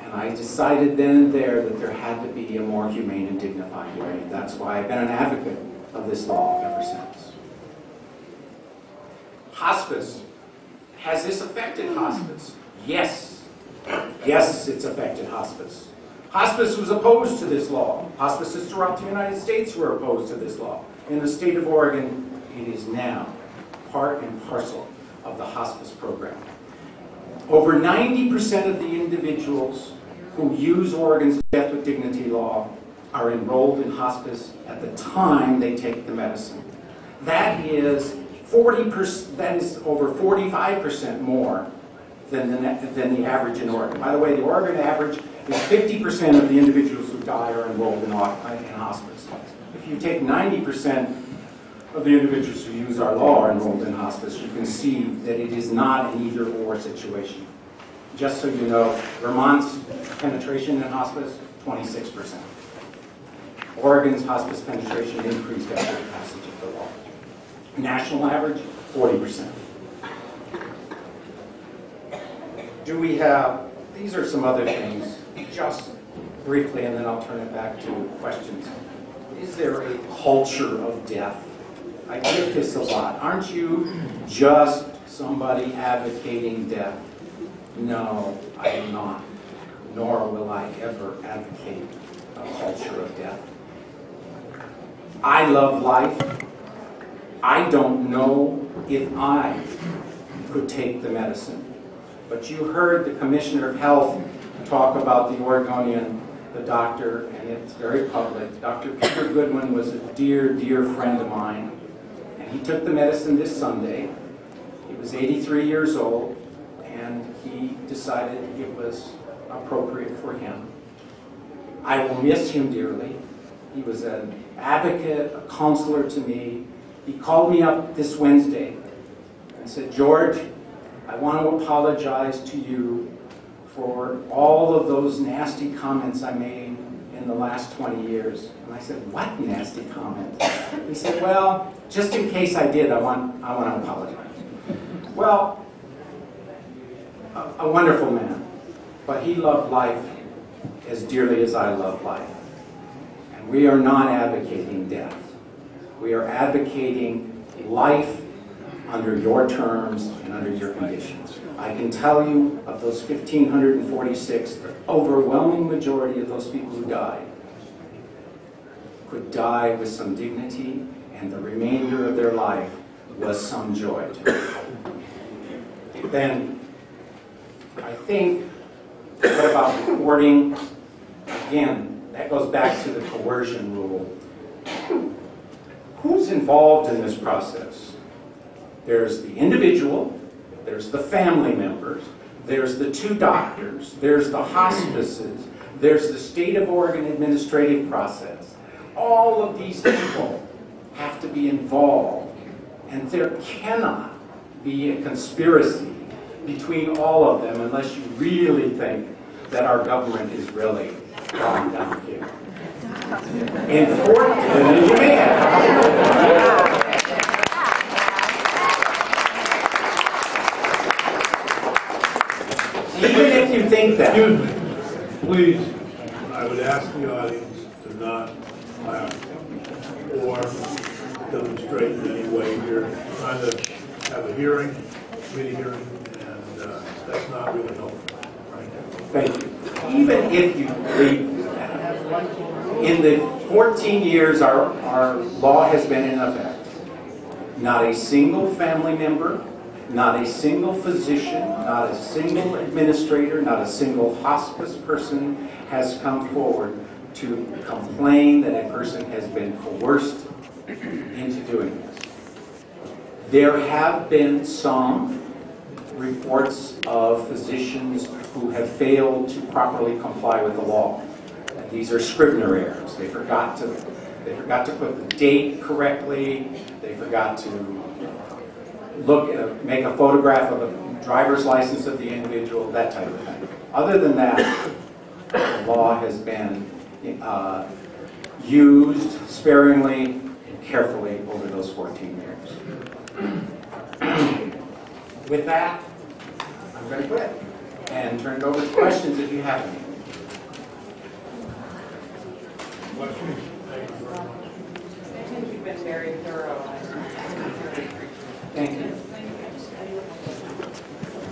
And I decided then and there that there had to be a more humane and dignified way. That's why I've been an advocate of this law ever since. Hospice. Has this affected hospice? Yes. Yes, it's affected hospice. Hospice was opposed to this law. Hospices throughout the United States were opposed to this law. In the state of Oregon, it is now part and parcel of the hospice program. Over 90% of the individuals who use Oregon's Death with Dignity law are enrolled in hospice at the time they take the medicine. That is 40%. That is over 45% more than the average in Oregon. By the way, the Oregon average is 50% of the individuals who die are enrolled in hospice. If you take 90% of the individuals who use our law are enrolled in hospice, you can see that it is not an either-or situation. Just so you know, Vermont's penetration in hospice, 26%. Oregon's hospice penetration increased after the passage of the law. National average, 40%. Do we have, these are some other things, just briefly, and then I'll turn it back to questions. Is there a culture of death? I get this a lot. Aren't you just somebody advocating death? No, I am not. Nor will I ever advocate a culture of death. I love life. I don't know if I could take the medicine. But you heard the Commissioner of Health talk about the the doctor, and it's very public. Dr. Peter Goodwin was a dear, dear friend of mine, and he took the medicine this Sunday. He was 83 years old, and he decided it was appropriate for him. I will miss him dearly. He was an advocate, a counselor to me. He called me up this Wednesday and said, "George, I want to apologize to you for all of those nasty comments I made in the last 20 years. And I said, "What nasty comments?" He said, "Well, just in case I did, I want to apologize." Well, a wonderful man, but he loved life as dearly as I love life. And we are not advocating death. We are advocating life under your terms and under your conditions. I can tell you of those 1,546, the overwhelming majority of those people who died could die with some dignity, and the remainder of their life was some joy to them. Then, I think, what about reporting? Again, that goes back to the coercion rule. Who's involved in this process? There's the individual, there's the family members, there's the two doctors, there's the hospices, there's the state of Oregon administrative process. All of these people have to be involved, and there cannot be a conspiracy between all of them unless you really think that our government is really gone down here. In 14, you may have. Even if you think that. Excuse me, please, I would ask the audience to not laugh or demonstrate in any way. You're trying to have a hearing, committee hearing, and that's not really helpful. Right? Thank you. Even if you believe that, in the 14 years our law has been in effect, not a single family member, not a single physician, not a single administrator, not a single hospice person has come forward to complain that a person has been coerced into doing this. There have been some reports of physicians who have failed to properly comply with the law. And these are Scribner errors. They forgot to put the date correctly. They forgot to make a photograph of a driver's license of the individual, that type of thing. Other than that, the law has been used sparingly and carefully over those 14 years. With that, I'm going to quit and turn it over to questions if you have any. Questions? Thank you very much. I think you've been very thorough. Thank you.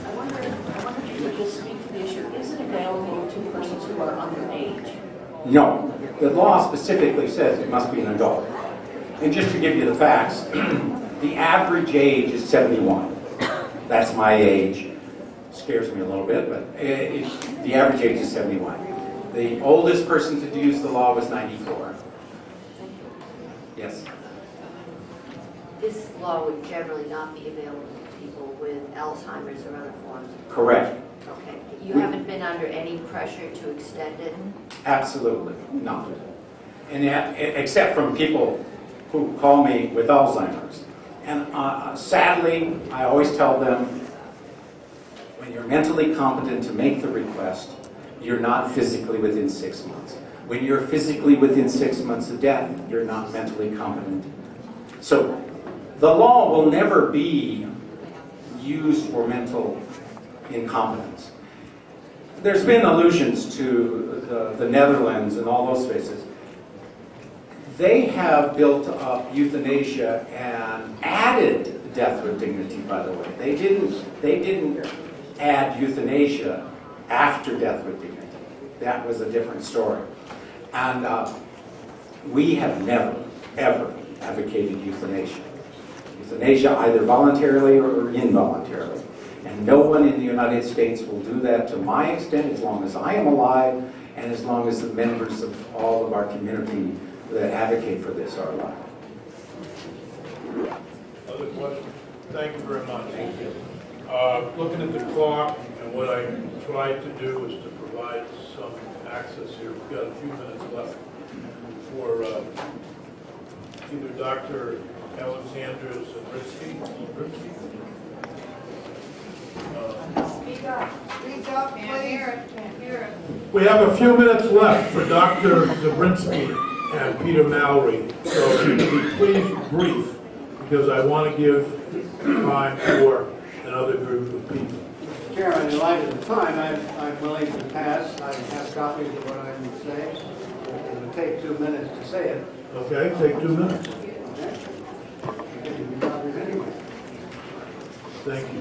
I wonder if you could speak to the issue. Is it available to persons who are underage? No. The law specifically says it must be an adult. And just to give you the facts, the average age is 71. That's my age. Scares me a little bit, but the average age is 71. The oldest person to use the law was 94. Yes? This law would generally not be available to people with Alzheimer's or other forms. Correct. Okay. You haven't been under any pressure to extend it? Absolutely not. And except from people who call me with Alzheimer's. And sadly, I always tell them, when you're mentally competent to make the request, you're not physically within 6 months. When you're physically within 6 months of death, you're not mentally competent. So the law will never be used for mental incompetence. There's been allusions to the Netherlands and all those places. They have built up euthanasia and added death with dignity, by the way. They didn't add euthanasia after death with dignity. That was a different story. And we have never, ever advocated euthanasia. Euthanasia either voluntarily or involuntarily. And no one in the United States will do that to my extent as long as I am alive and as long as the members of all of our community that advocate for this are alive. Other questions? Thank you very much. Thank you. Looking at the clock, and what I tried to do is to provide some access here. We've got a few minutes left for either Dr. Alexander Zabrinsky. Speak up. Speak up, please. Can't hear it. Can't hear it. We have a few minutes left for Dr. Zabrinsky and Peter Mallory. So if you could be please brief, because I want to give time for another group of people. Chairman, in light of the time, I'm willing to pass. I have copies of what I would say. It would take 2 minutes to say it. Okay, take 2 minutes. Okay. I'll give you copies anyway. Thank you.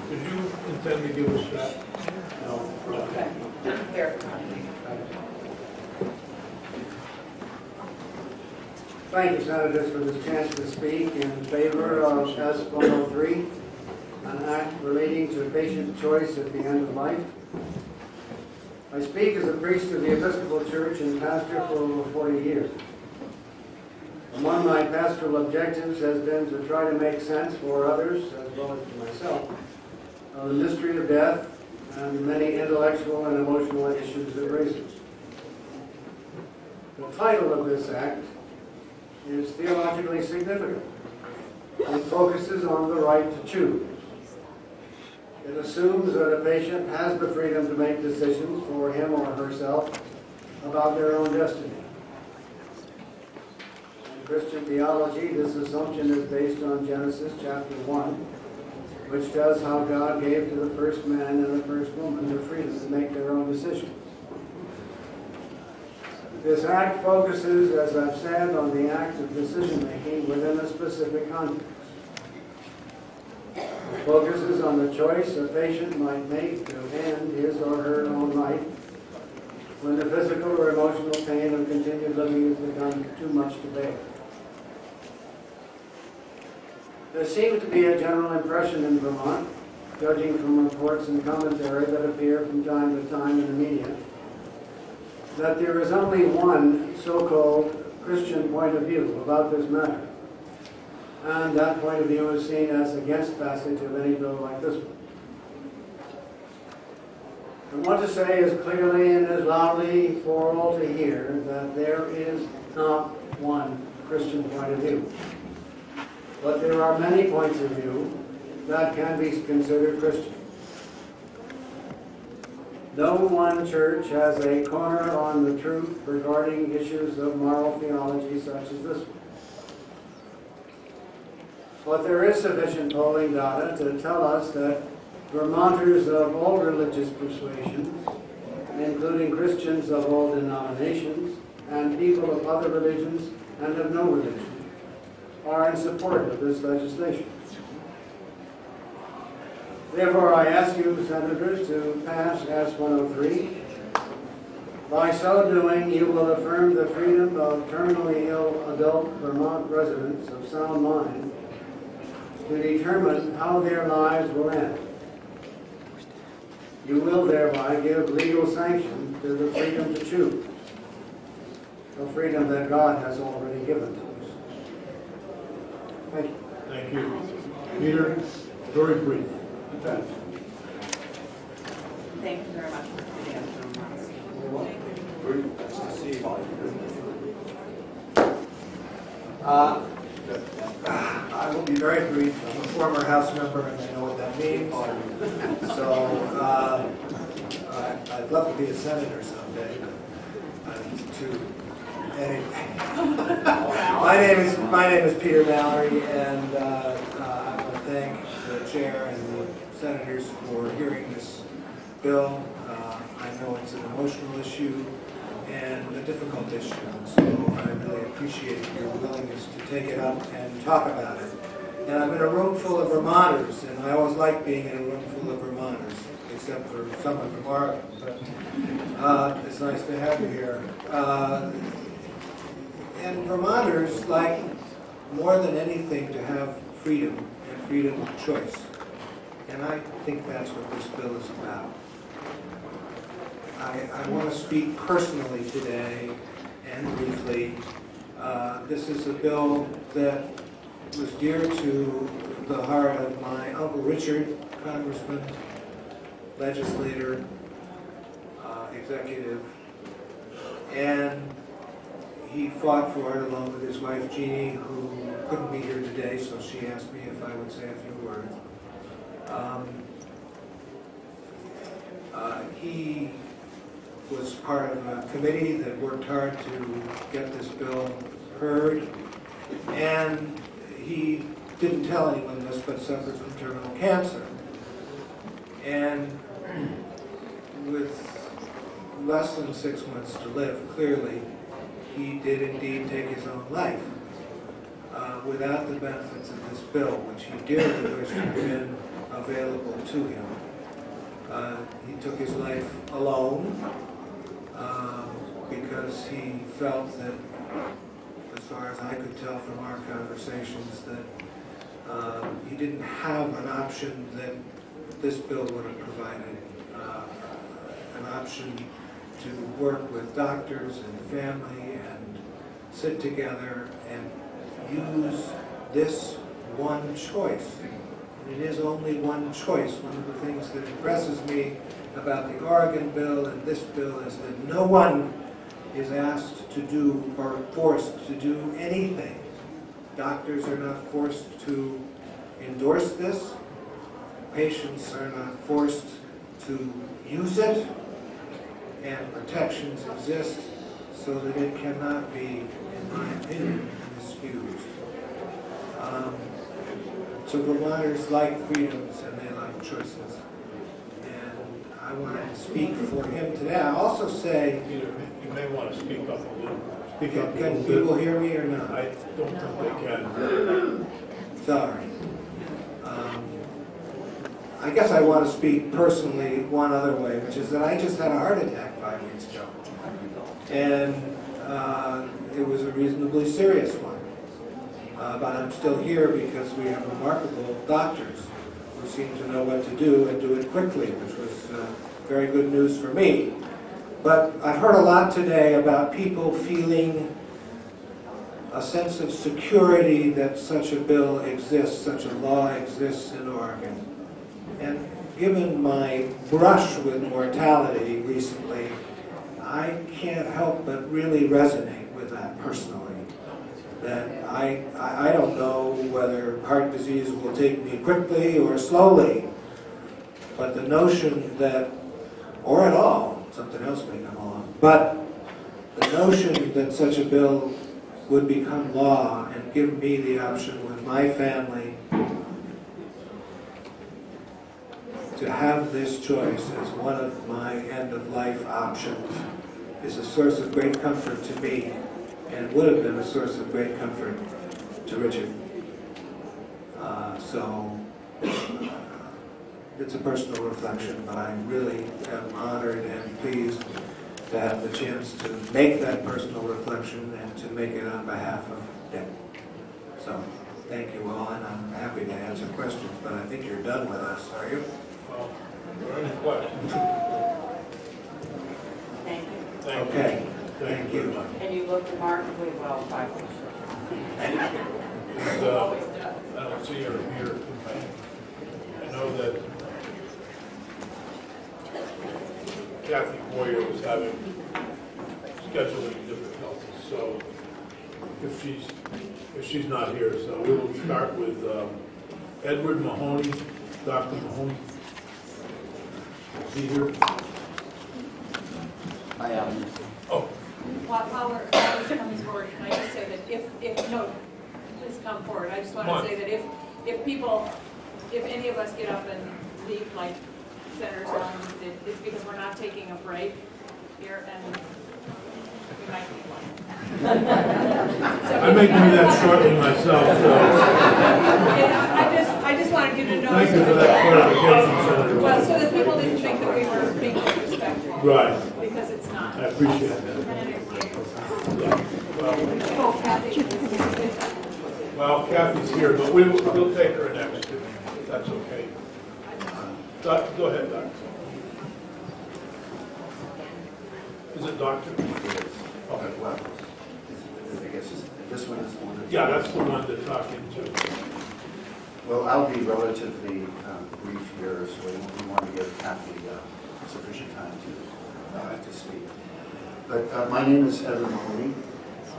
Did you intend to give us that? No. Okay. Thank you, Senators, for this chance to speak in favor of S.103, an act relating to patient choice at the end of life. I speak as a priest of the Episcopal Church and pastor for over 40 years. Among my pastoral objectives has been to try to make sense for others, as well as for myself, of the mystery of death and the many intellectual and emotional issues it raises. The title of this act is theologically significant. It focuses on the right to choose. It assumes that a patient has the freedom to make decisions for him or herself about their own destiny. In Christian theology, this assumption is based on Genesis chapter 1, which tells how God gave to the first man and the first woman the freedom to make their own decisions. This act focuses, as I've said, on the act of decision-making within a specific context. It focuses on the choice a patient might make to end his or her own life when the physical or emotional pain of continued living has become too much to bear. There seems to be a general impression in Vermont, judging from reports and commentary that appear from time to time in the media, that there is only one so-called Christian point of view about this matter. And that point of view is seen as against passage of any bill like this one. I want to say as clearly and as loudly for all to hear that there is not one Christian point of view. But there are many points of view that can be considered Christian. No one church has a corner on the truth regarding issues of moral theology such as this one. But there is sufficient polling data to tell us that Vermonters of all religious persuasions, including Christians of all denominations, and people of other religions and of no religion, are in support of this legislation. Therefore, I ask you, Senators, to pass S.103. By so doing, you will affirm the freedom of terminally ill adult Vermont residents of sound mind to determine how their lives will end. You will thereby give legal sanction to the freedom to choose, the freedom that God has already given to us. Thank you. Thank you. Peter, very brief. Thank you very much for the answer. I will be very brief. I'm a former House member, and I know what that means. So I'd love to be a senator someday. Anyway, my name is Peter Mallory, and I want to thank the chair and the senators for hearing this bill. I know it's an emotional issue and a difficult issue, so I really appreciate your willingness to take it up and talk about it. And I'm in a room full of Vermonters, and I always like being in a room full of Vermonters. It's except for someone from Oregon. But it's nice to have you here. And Vermonters like more than anything to have freedom and freedom of choice. And I think that's what this bill is about. I want to speak personally today and briefly. This is a bill that was dear to the heart of my Uncle Richard, congressman, legislator, executive, and he fought for it along with his wife Jeannie, who couldn't be here today, so she asked me if I would say a few words. He was part of a committee that worked hard to get this bill heard, and he didn't tell anyone this, but suffered from terminal cancer. And with less than 6 months to live, clearly, he did indeed take his own life without the benefits of this bill, which he dearly wished had been available to him. He took his life alone because he felt that, as far as I could tell from our conversations, that he didn't have an option that this bill would have provided, an option to work with doctors and family and sit together and use this one choice. It is only one choice. One of the things that impresses me about the Oregon bill and this bill is that no one is asked to do or forced to do anything. Doctors are not forced to endorse this. Patients are not forced to use it. And protections exist so that it cannot be, in my opinion, misused. So Vermonters like freedoms and they like choices. And I want to speak for him today. I also say... You may want to speak up a little. Can people hear me or not? I don't think they can. Sorry. I guess I want to speak personally one other way, which is that I just had a heart attack 5 weeks ago. And it was a reasonably serious one. But I'm still here because we have remarkable doctors who seem to know what to do and do it quickly, which was very good news for me. But I've heard a lot today about people feeling a sense of security that such a bill exists, such a law exists in Oregon. And given my brush with mortality recently, I can't help but really resonate with that personally. That I don't know whether heart disease will take me quickly or slowly, but the notion that, or at all, something else may come along, but the notion that such a bill would become law and give me the option with my family to have this choice as one of my end-of-life options is a source of great comfort to me and would have been a source of great comfort to Richard. So it's a personal reflection, but I really am honored and pleased to have the chance to make that personal reflection and to make it on behalf of Deb. So thank you all, and I'm happy to answer questions, but I think you're done with us, are you? Well, are there any questions? Thank you. Okay. Thank you. And you look remarkably well, 5 weeks. I don't see her here. I know that Kathy Boyer was having scheduling difficulties, so if she's not here, so we will start with Edward Mahoney, Dr. Mahoney. Is he here? I am. Oh. While we're coming forward, can I just say that if no, please come forward. I just want to say that if any of us get up and leave like Senator Stone, it's because we're not taking a break here, and we might need one. I may do that shortly myself. So. I just wanted you to know. Thank you for that clarification, Senator. Well, so that people didn't think that Right. because it's not. I appreciate that. Yeah. Oh, Kathy. Well, Kathy's here, but we'll take her next, if that's okay. Go ahead, Doctor. Is it Doctor? Okay. Well, I guess this one is the one. Yeah, that's the one to talk into. Well, I'll be relatively brief here, so we want to give Kathy sufficient time to speak. But my name is Evan Mahoney.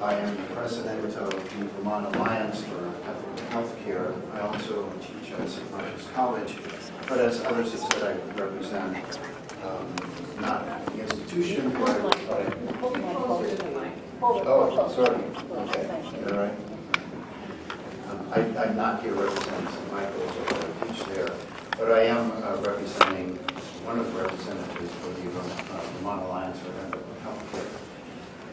I am the president of the Vermont Alliance for Ethical Healthcare. I also teach at S.103 College, but as others have said, I represent not the institution, but oh, sorry. Okay, all right. I'm not here representing St. Michael's, although I teach there, but I am representing one of the representatives for the Vermont Alliance for Ethical Healthcare.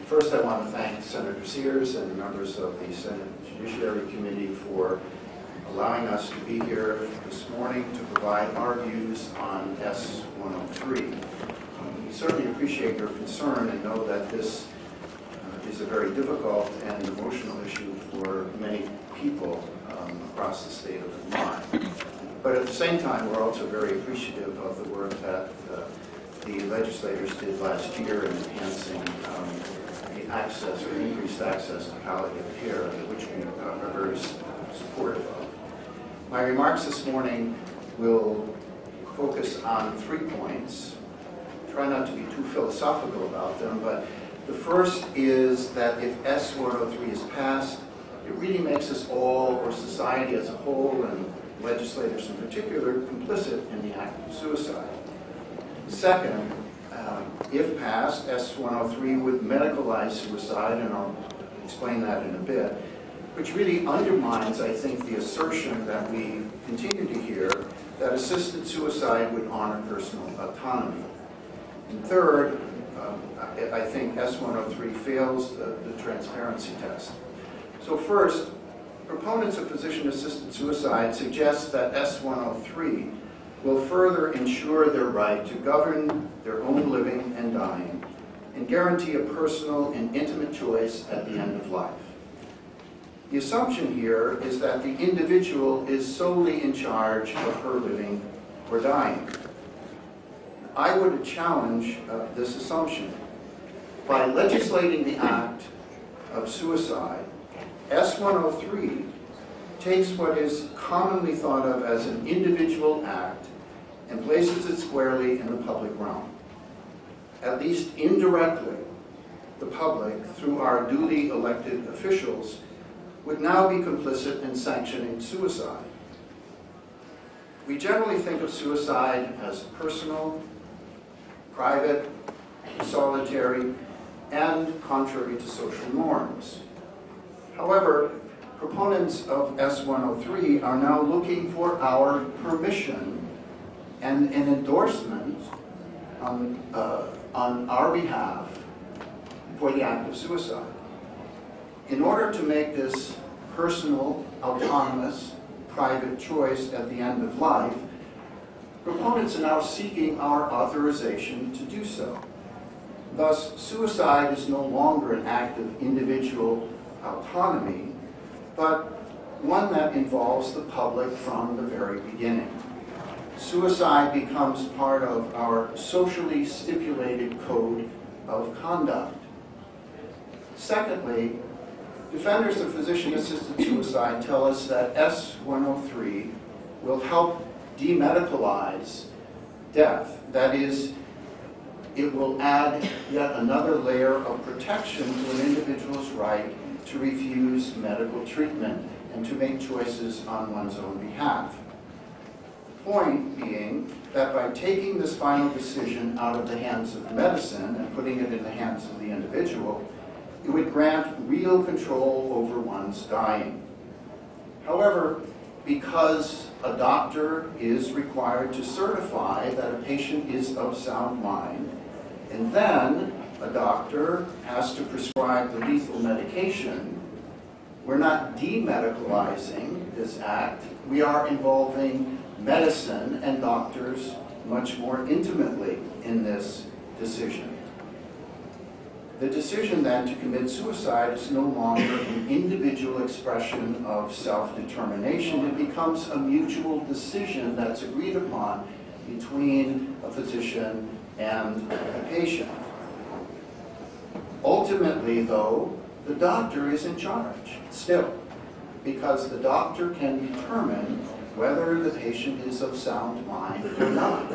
First, I want to thank Senator Sears and the members of the Senate Judiciary Committee for allowing us to be here this morning to provide our views on S.103. We certainly appreciate your concern and know that this is a very difficult and emotional issue for many people across the state of Vermont. But at the same time, we're also very appreciative of the work that the legislators did last year in enhancing the access or increased access to palliative care, which we are very supportive of. My remarks this morning will focus on 3 points. Try not to be too philosophical about them, but the first is that if S.103 is passed, it really makes us all, or society as a whole, and legislators in particular, complicit in the act of suicide. Second, if passed, S.103 would medicalize suicide, and I'll explain that in a bit, which really undermines, I think, the assertion that we continue to hear that assisted suicide would honor personal autonomy. And third, I think S.103 fails the transparency test. So first, proponents of physician-assisted suicide suggest that S.103 will further ensure their right to govern their own living and dying and guarantee a personal and intimate choice at the end of life. The assumption here is that the individual is solely in charge of her living or dying. I would challenge this assumption. By legislating the act of suicide, S.103 takes what is commonly thought of as an individual act and places it squarely in the public realm. At least indirectly, the public, through our duly elected officials, would now be complicit in sanctioning suicide. We generally think of suicide as personal, private, solitary, and contrary to social norms. However, proponents of S.103 are now looking for our permission and an endorsement on our behalf for the act of suicide. In order to make this personal, autonomous, private choice at the end of life, proponents are now seeking our authorization to do so. Thus, suicide is no longer an act of individual autonomy, but one that involves the public from the very beginning. Suicide becomes part of our socially stipulated code of conduct. Secondly, defenders of physician-assisted suicide tell us that S.103 will help demedicalize death. That is, it will add yet another layer of protection to an individual's right to refuse medical treatment and to make choices on one's own behalf. The point being that by taking this final decision out of the hands of medicine and putting it in the hands of the individual, it would grant real control over one's dying. However, because a doctor is required to certify that a patient is of sound mind, and then a doctor has to prescribe the lethal medication, we're not demedicalizing this act. We are involving medicine and doctors much more intimately in this decision. The decision then to commit suicide is no longer an individual expression of self-determination. It becomes a mutual decision that's agreed upon between a physician and a patient. Ultimately, though, the doctor is in charge still, because the doctor can determine whether the patient is of sound mind or not.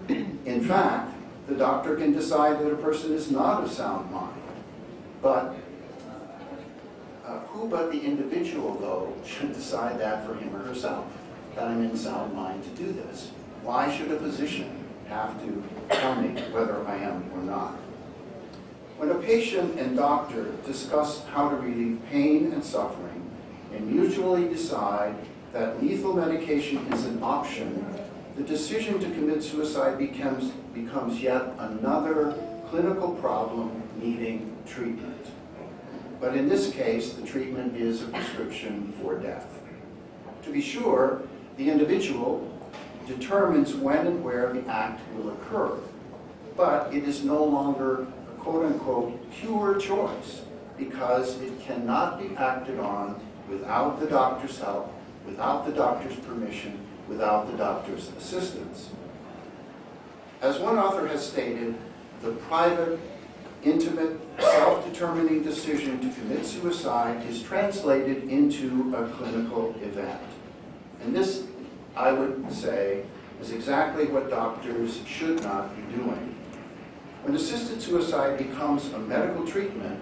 In fact, the doctor can decide that a person is not of sound mind. But who but the individual, though, should decide that for him or herself, that I'm in sound mind to do this? Why should a physician have to tell me whether I am or not? When a patient and doctor discuss how to relieve pain and suffering and mutually decide that lethal medication is an option, the decision to commit suicide becomes yet another clinical problem needing treatment. But in this case, the treatment is a prescription for death. To be sure, the individual determines when and where the act will occur, but it is no longer a quote-unquote pure choice, because it cannot be acted on without the doctor's help, without the doctor's permission, without the doctor's assistance. As one author has stated, the private, intimate, self-determining decision to commit suicide is translated into a clinical event. And this, I would say, is exactly what doctors should not be doing. When assisted suicide becomes a medical treatment,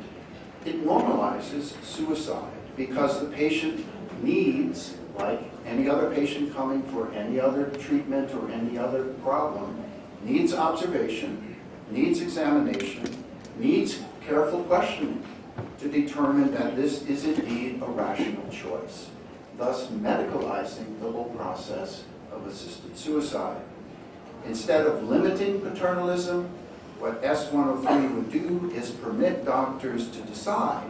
it normalizes suicide because the patient needs, like any other patient coming for any other treatment or any other problem, needs observation, needs examination, needs careful questioning to determine that this is indeed a rational choice, thus medicalizing the whole process of assisted suicide. Instead of limiting paternalism, what S.103 would do is permit doctors to decide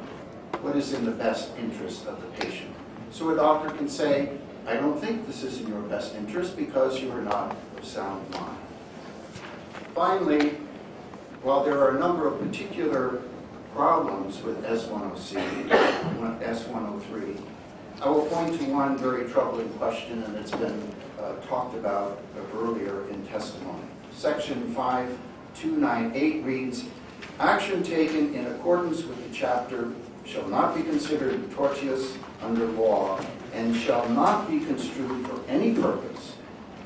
what is in the best interest of the patient. So a doctor can say, I don't think this is in your best interest because you are not of sound mind. Finally, while there are a number of particular problems with S.103, I will point to one very troubling question, and it's been talked about earlier in testimony. Section 5298 reads, action taken in accordance with the chapter shall not be considered tortious under law and shall not be construed for any purpose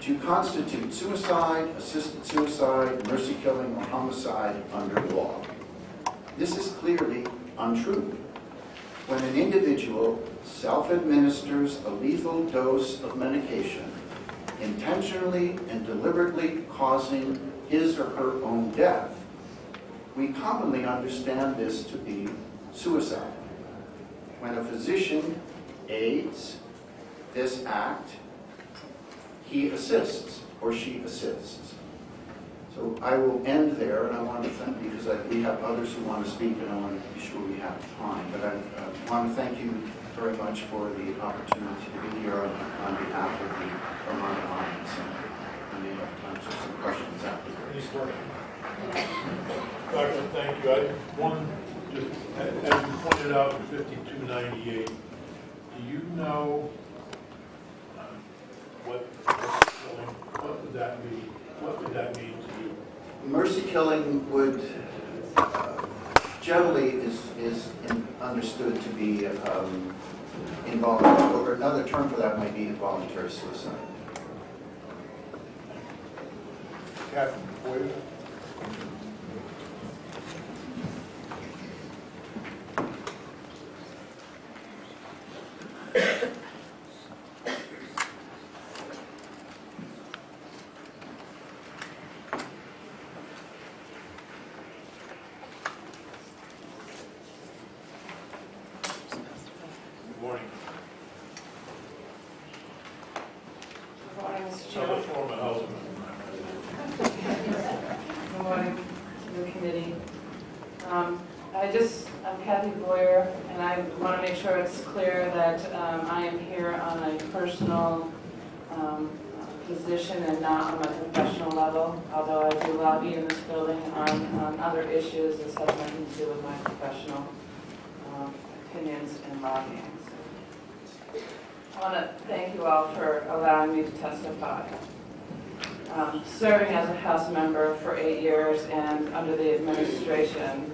to constitute suicide, assisted suicide, mercy killing, or homicide under law. This is clearly untrue. When an individual self-administers a lethal dose of medication, intentionally and deliberately causing his or her own death, we commonly understand this to be suicide. When a physician aids this act, he assists or she assists. So I will end there, and I want to thank, because we have others who want to speak, and I want to be sure we have time. But I want to thank you very much for the opportunity to be here on behalf of the Vermont Coalition. And we may have time for some questions afterwards. Doctor, thank you. I one, just as you pointed out in 5298, do you know what would that mean? What would that mean to you? Mercy killing would generally is understood to be involuntary, or another term for that might be involuntary suicide. Captain Boyer? position and not on my professional level, although I do lobby in this building on other issues. This has nothing to do with my professional opinions and lobbying. I want to thank you all for allowing me to testify. Serving as a House member for 8 years and under the administration,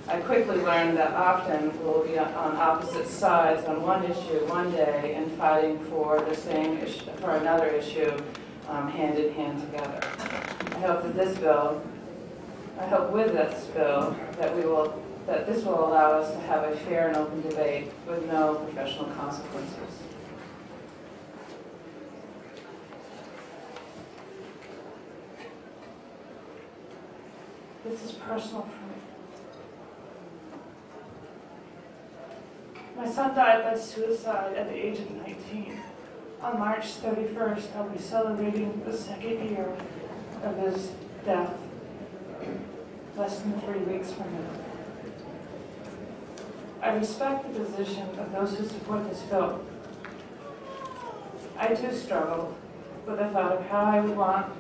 I quickly learned that often we'll be on opposite sides on one issue one day and fighting for the same issue, for another issue, hand in hand together. I hope that this bill, with this bill, that this will allow us to have a fair and open debate with no professional consequences. This is personal for me. My son died by suicide at the age of 19. On March 31st, I'll be celebrating the 2nd year of his death, less than 3 weeks from now. I respect the position of those who support this bill. I too struggle with the thought of how I would want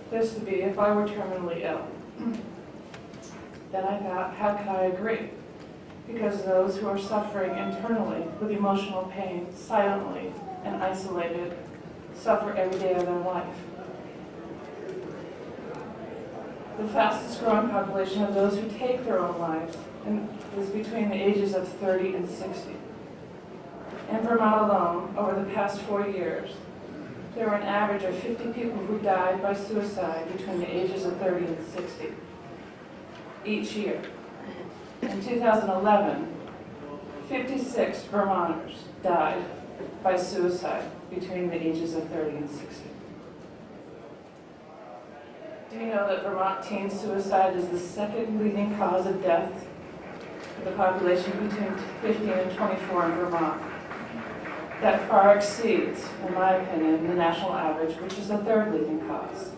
this to be if I were terminally ill. Then I thought, how could I agree? Because those who are suffering internally with emotional pain, silently and isolated, suffer every day of their life. The fastest growing population of those who take their own lives is between the ages of 30 and 60. In Vermont alone, over the past 4 years, there were an average of 50 people who died by suicide between the ages of 30 and 60 each year. In 2011, 56 Vermonters died by suicide between the ages of 30 and 60. Do you know that Vermont teen suicide is the second leading cause of death for the population between 15 and 24 in Vermont? That far exceeds, in my opinion, the national average, which is the third leading cause.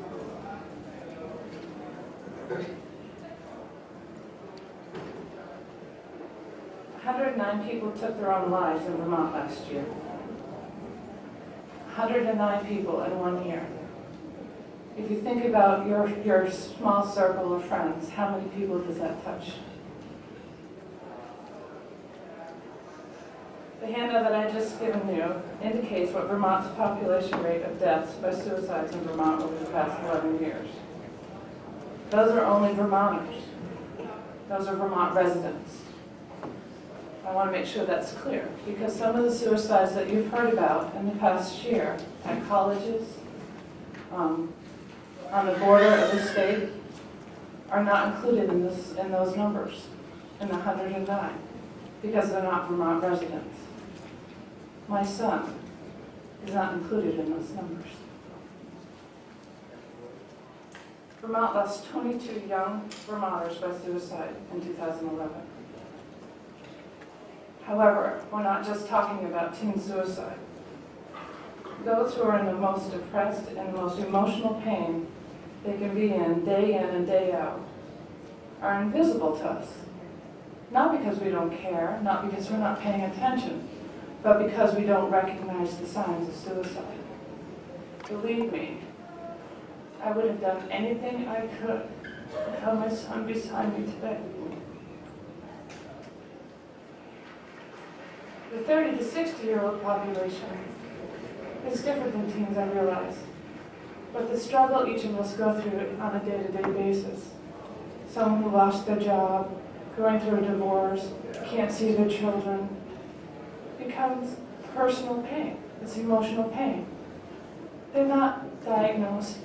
"109 people took their own lives in Vermont last year. 109 people in 1 year. If you think about your small circle of friends, how many people does that touch? The handout that I just given you indicates what Vermont's population rate of deaths by suicides in Vermont over the past 11 years. Those are only Vermonters. Those are Vermont residents. I want to make sure that's clear, because some of the suicides that you've heard about in the past year at colleges, on the border of the state, are not included in those numbers, in the 109, because they're not Vermont residents. My son is not included in those numbers. Vermont lost 22 young Vermonters by suicide in 2011. However, we're not just talking about teen suicide. Those who are in the most depressed and the most emotional pain they can be in and day out, are invisible to us. Not because we don't care, not because we're not paying attention, but because we don't recognize the signs of suicide. Believe me, I would have done anything I could to have my son beside me today. The 30 to 60-year-old population is different than teens, I realize. But the struggle each of us go through on a day-to-day basis. Someone who lost their job, going through a divorce, can't see their children, becomes personal pain. It's emotional pain. They're not diagnosed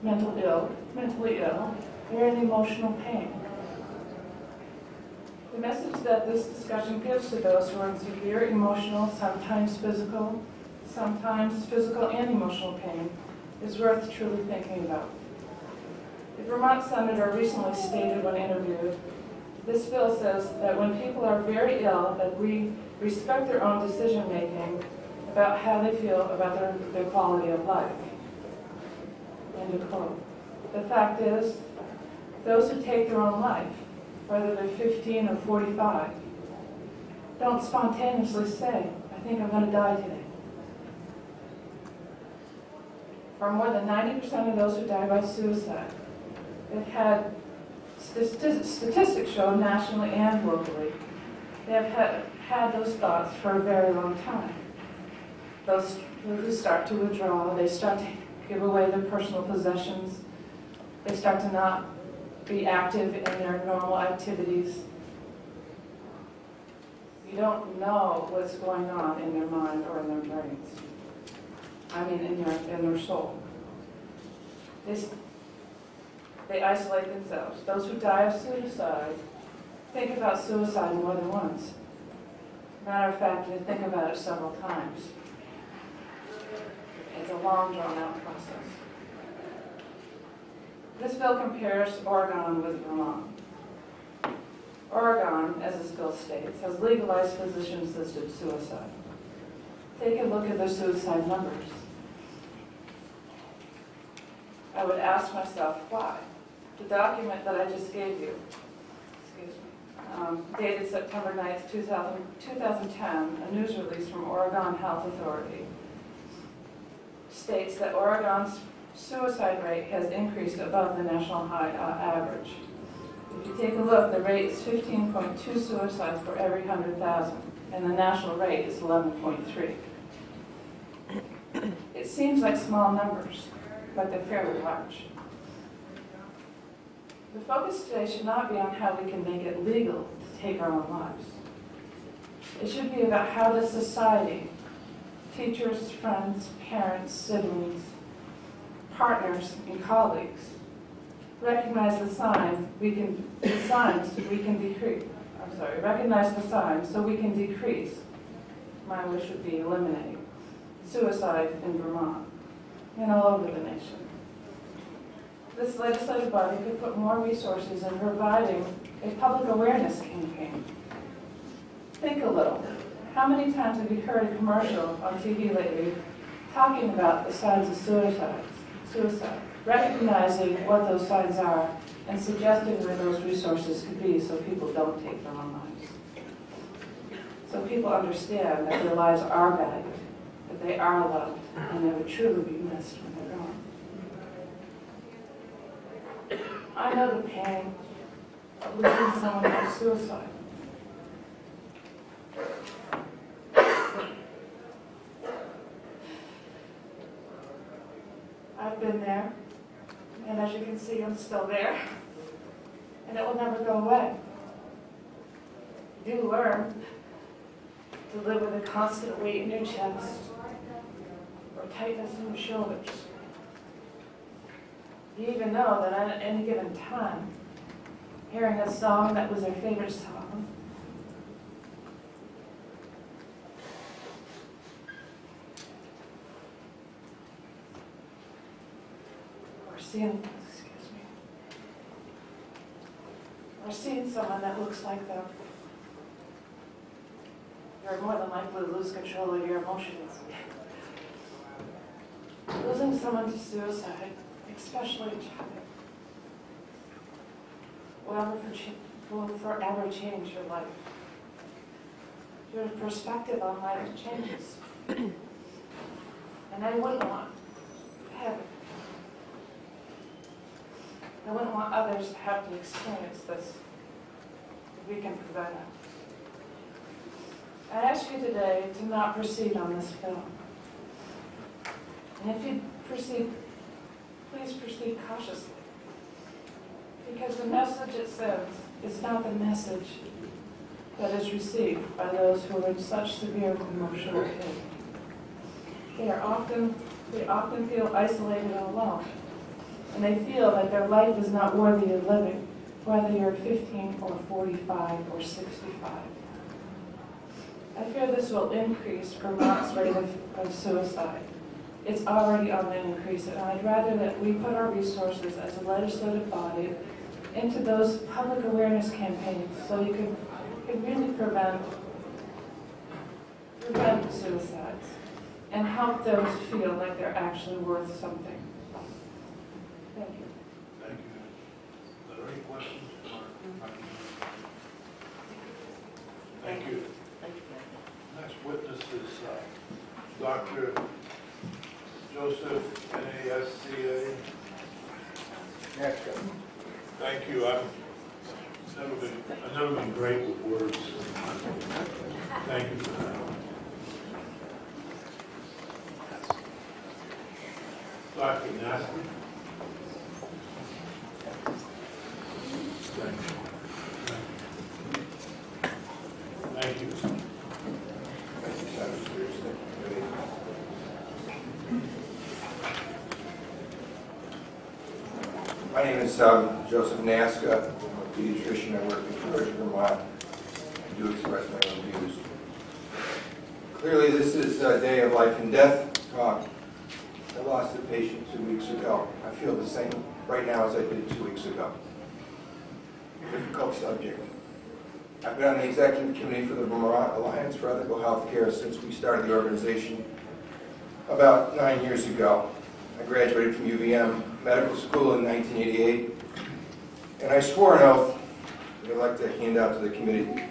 mentally ill. They're in emotional pain. The message that this discussion gives to those who are in severe emotional, sometimes physical and emotional pain is worth truly thinking about. The Vermont senator recently stated when interviewed, this bill says that when people are very ill, that we respect their own decision-making about how they feel about their quality of life. End of quote. The fact is, those who take their own life, whether they're 15 or 45, don't spontaneously say, I think I'm going to die today. for more than 90% of those who die by suicide. They've had statistics show nationally and locally. They have had those thoughts for a very long time. Those who start to withdraw, they start to give away their personal possessions. They start to not be active in their normal activities. You don't know what's going on in their mind or in their brains. I mean, in their soul. They isolate themselves. Those who die of suicide think about suicide more than once. Matter of fact, they think about it several times. It's a long, drawn-out process. This bill compares Oregon with Vermont. Oregon, as this bill states, has legalized physician-assisted suicide. Take a look at their suicide numbers. I would ask myself, why? The document that I just gave you, dated September 9th, 2010, a news release from Oregon Health Authority, states that Oregon's suicide rate has increased above the national average. If you take a look, the rate is 15.2 suicides for every 100,000, and the national rate is 11.3. It seems like small numbers, but they're fairly large. The focus today should not be on how we can make it legal to take our own lives. It should be about how does society, teachers, friends, parents, siblings, partners, and colleagues recognize the signs recognize the signs so we can decrease, my wish would be eliminate, suicide in Vermont and all over the nation. This legislative body could put more resources in providing a public awareness campaign. Think a little. How many times have you heard a commercial on TV lately talking about the signs of suicide, recognizing what those signs are, and suggesting where those resources could be so people don't take their own lives? So people understand that their lives are valued, that they are loved, and they would truly be missed when they're gone. I know the pain of losing someone by suicide. I've been there, and as you can see, I'm still there, and it will never go away. You learn to live with a constant weight in your chest or tightness in your shoulders. You even know that at any given time, hearing a song that was their favorite song, or seeing someone that looks like them, you're more than likely to lose control of your emotions. Losing someone to suicide, especially a child, will forever change your life. Your perspective on life changes. And I wouldn't want others to have to experience this if we can prevent it. I ask you today to not proceed on this bill. And if you proceed, please proceed cautiously. Because the message it sends is not the message that is received by those who are in such severe emotional pain. They often feel isolated and alone. And they feel that their life is not worthy of living, whether you're 15 or 45 or 65. I fear this will increase Vermont's rate of suicide. It's already on the increase, and I'd rather that we put our resources as a legislative body into those public awareness campaigns so you can really prevent suicides and help those feel like they're actually worth something. Thank you. Thank you. Are there any questions? Thank you. Next witness is Dr. Joseph, NASCA. NASCA. Thank you. I've never been great with words. Thank you for that. Dr. Nasty. Thank you. Thank you. My name is Joseph Naska. I'm a pediatrician. I work in Georgia, Vermont. I do express my own views. Clearly, this is a day of life and death talk. I lost a patient 2 weeks ago. I feel the same right now as I did 2 weeks ago. Difficult subject. I've been on the executive committee for the Vermont Alliance for Ethical Healthcare since we started the organization about 9 years ago. I graduated from UVM Medical School in 1988, and I swore an oath that I'd like to hand out to the committee.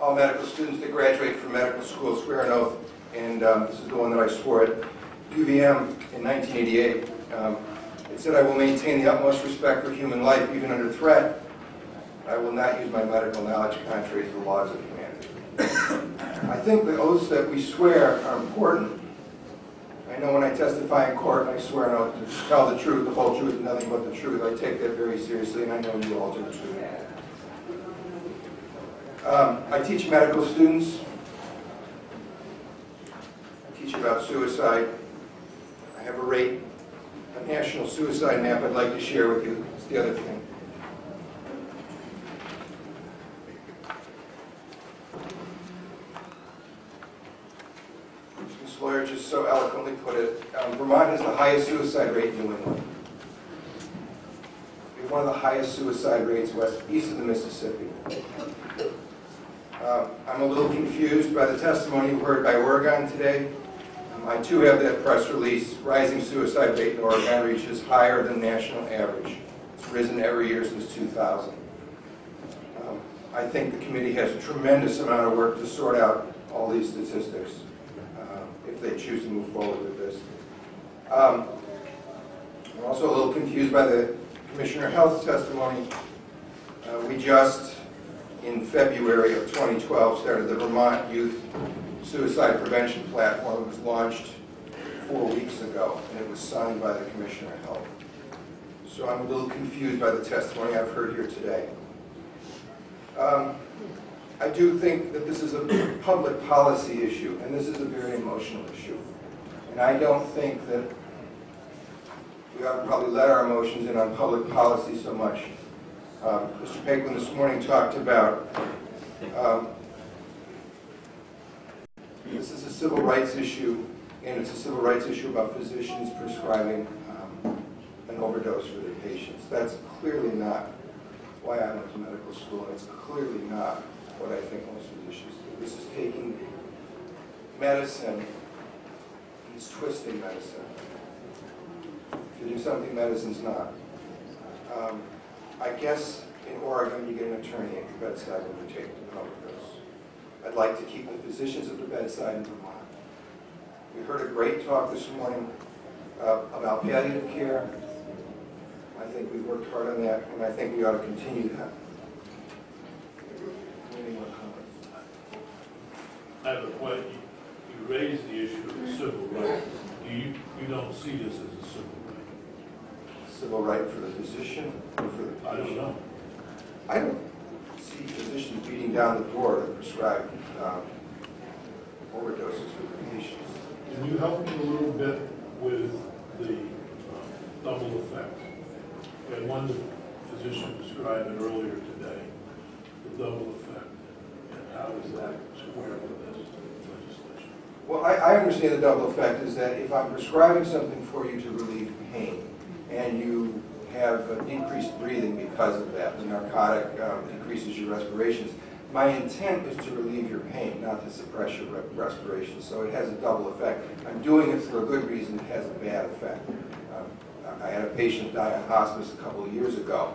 All medical students that graduate from medical school swear an oath, and this is the one that I swore at UVM in 1988. It said, I will maintain the utmost respect for human life, even under threat. I will not use my medical knowledge contrary to the laws of humanity. I think the oaths that we swear are important. I know when I testify in court, I swear an oath to tell the truth, the whole truth, and nothing but the truth. I take that very seriously, and I know you all do too. I teach medical students. I teach about suicide. I have a national suicide map I'd like to share with you. It's the other thing. This lawyer just so eloquently put it. Vermont has the highest suicide rate in New England. We have one of the highest suicide rates east of the Mississippi. I'm a little confused by the testimony you heard by Oregon today. I too have that press release. Rising suicide rate in Oregon reaches higher than national average. It's risen every year since 2000. I think the committee has a tremendous amount of work to sort out all these statistics if they choose to move forward with this. I'm also a little confused by the Commissioner of Health's testimony. We just, in February of 2012, started the Vermont Youth Suicide Prevention Platform. It was launched 4 weeks ago, and it was signed by the Commissioner of Health. So I'm a little confused by the testimony I've heard here today. I do think that this is a public policy issue, and this is a very emotional issue. And I don't think that we ought to probably let our emotions in on public policy so much. Mr. Paquin this morning talked about this is a civil rights issue, and it's a civil rights issue about physicians prescribing an overdose for their patients. That's clearly not why I went to medical school, and it's clearly not what I think most physicians do. This is taking medicine, and it's twisting medicine to do something medicine's not. I guess in Oregon you get an attorney at your bedside when you take an overdose. I'd like to keep the physicians at the bedside in Vermont. We heard a great talk this morning about palliative care. I think we've worked hard on that, and I think we ought to continue that. Any more comments? I have a question. You raised the issue of civil rights. You don't see this as a civil right? Civil right for the physician or for the patient? I don't know. I don't see physicians beating down the door to prescribe overdoses for the patients. Can you help me a little bit with the double effect? We had one physician describe it earlier today, the double effect, and how does that square with this legislation? Well, I understand the double effect is that if I'm prescribing something for you to relieve pain, and you have increased breathing because of that, the narcotic increases your respirations, my intent is to relieve your pain, not to suppress your respiration. So it has a double effect. I'm doing it for a good reason. It has a bad effect. I had a patient die in hospice a couple of years ago,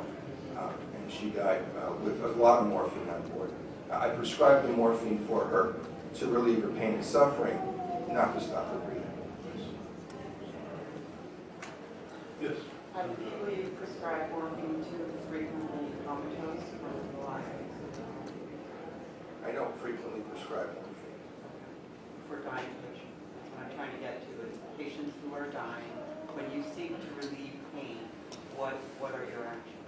and she died with a lot of morphine on board. I prescribed the morphine for her to relieve her pain and suffering, not to stop her breathing. Yes. Have you prescribed morphine to frequently comatose for the last? I don't frequently prescribe morphine. For dying patients. What I'm trying to get to is patients who are dying, when you seek to relieve pain, what are your actions?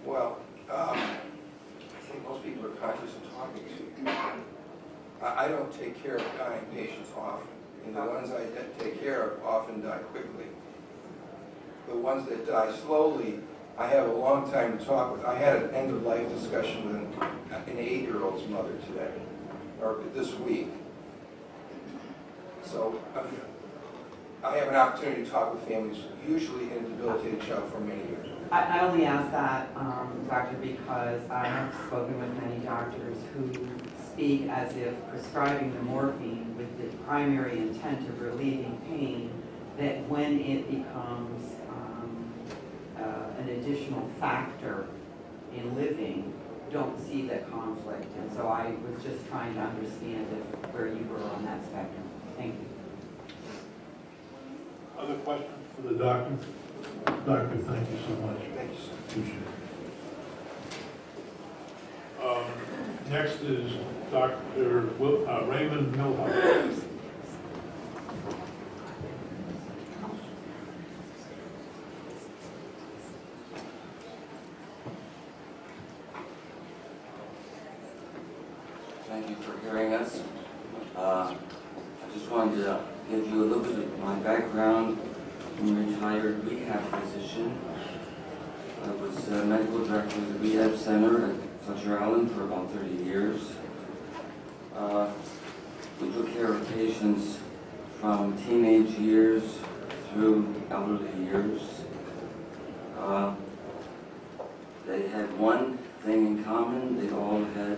Well, I think most people are conscious of talking to. I don't take care of dying patients often, and the ones I take care of often die quickly. The ones that die slowly, I have a long time to talk with. I had an end-of-life discussion with an 8-year-old's mother today, or this week. So I have an opportunity to talk with families, usually in a debilitated child, for many years. I only ask that, doctor, because I have spoken with many doctors who speak as if prescribing the morphine with the primary intent of relieving pain, that when it becomes an additional factor in living, don't see the conflict. And so I was just trying to understand where you were on that spectrum. Thank you. Other questions for the doctor? Doctor, thank you so much. Thank you, sir. Appreciate it. Next is Dr. Raymond Milhouse. Thank you for hearing us. I just wanted to give you a little bit of my background. I'm a retired rehab physician. I was medical director of the rehab center at Fletcher Island for about 30 years. We took care of patients from teenage years through elderly years. They had one thing in common: they all had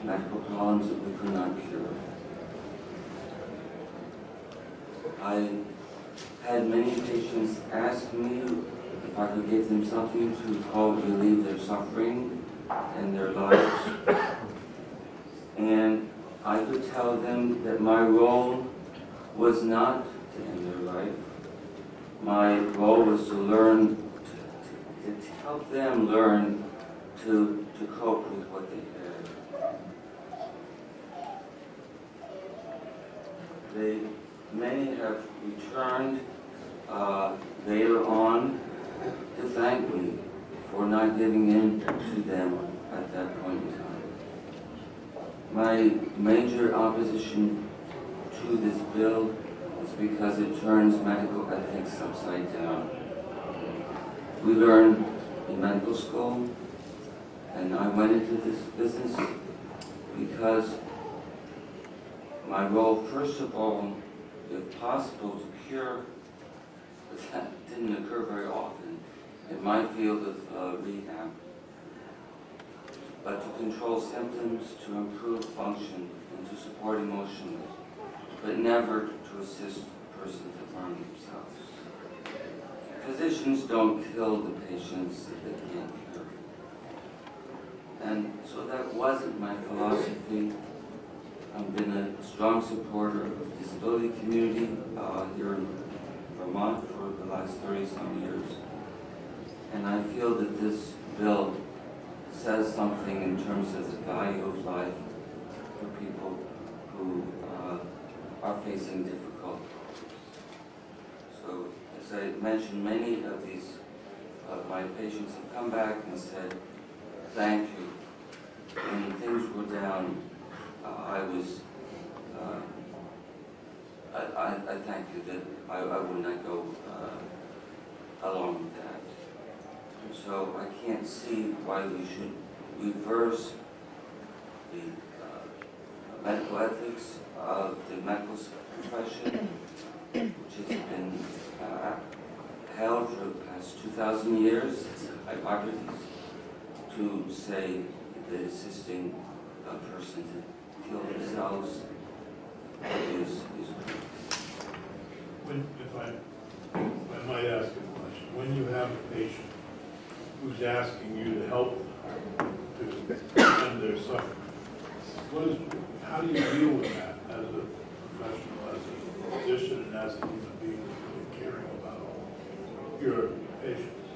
medical problems that we could not cure. I had many patients ask me if I could give them something to help relieve their suffering and their lives. And I could tell them that my role was not to end their life. My role was to learn, to help them learn to cope with what they had. Many have returned later on to thank me for not giving in to them at that point in time. My major opposition to this bill is because it turns medical ethics upside down. We learn in medical school, and I went into this business because my role, first of all, if possible, to cure, but that didn't occur very often in my field of rehab, but to control symptoms, to improve function, and to support emotions, but never to assist the person to harm themselves. Physicians don't kill the patients that they can't cure. And so that wasn't my philosophy. I've been a strong supporter of the disability community here in Vermont for the last 30-some years. And I feel that this bill says something in terms of the value of life for people who are facing difficulty. So, as I mentioned, many of my patients have come back and said, thank you. When things were down, I thank you that I would not go along with that. And so I can't see why we should reverse the medical ethics of the medical profession, which has been held for the past 2,000 years as Hippocrates, to say that assisting a person to kill themselves is If I might ask a question, when you have a patient who's asking you to help to end their suffering. How do you deal with that as a professional, as a physician, and as a human being caring about your patients?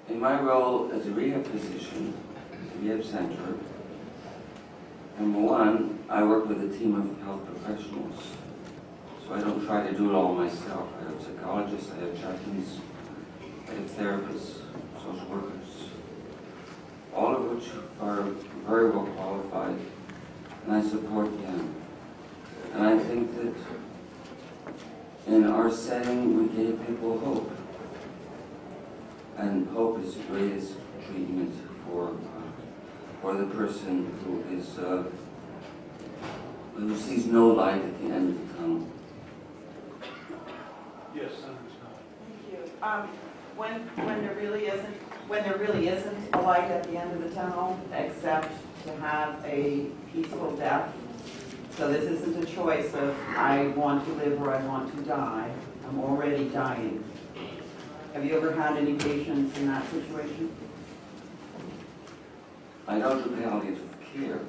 In my role as a rehab physician, rehab center, number one, I work with a team of health professionals. So I don't try to do it all myself. I have psychologists, I have chaplains, I have therapists, social workers, all of which are very well qualified, and I support them. And I think that in our setting, we gave people hope. And hope is the greatest treatment for the person who sees no light at the end of the tunnel. Yes, Thank you. When there really isn't a light at the end of the tunnel, except to have a peaceful death. So this isn't a choice of I want to live or I want to die. I'm already dying. Have you ever had any patients in that situation? I don't do palliative care,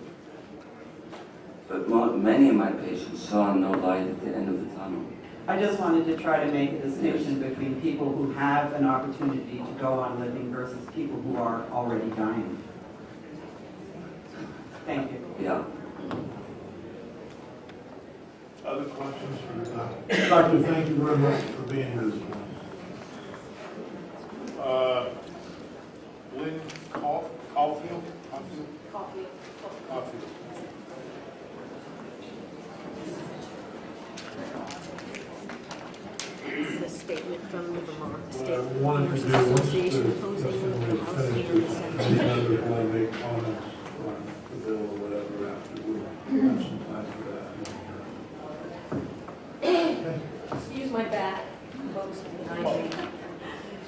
but many of my patients saw no light at the end of the tunnel. I just wanted to try to make a distinction between people who have an opportunity to go on living versus people who are already dying. Thank you. Yeah. Other questions for the doctor? Doctor, thank you very much for being here this morning. Lynn Caulfield? Caulfield. This is a statement from the Vermont What I wanted to do was Association opposing the House Hearing Center. any others want to make comments on the bill or whatever after we have some time for that. Excuse my back, folks behind me.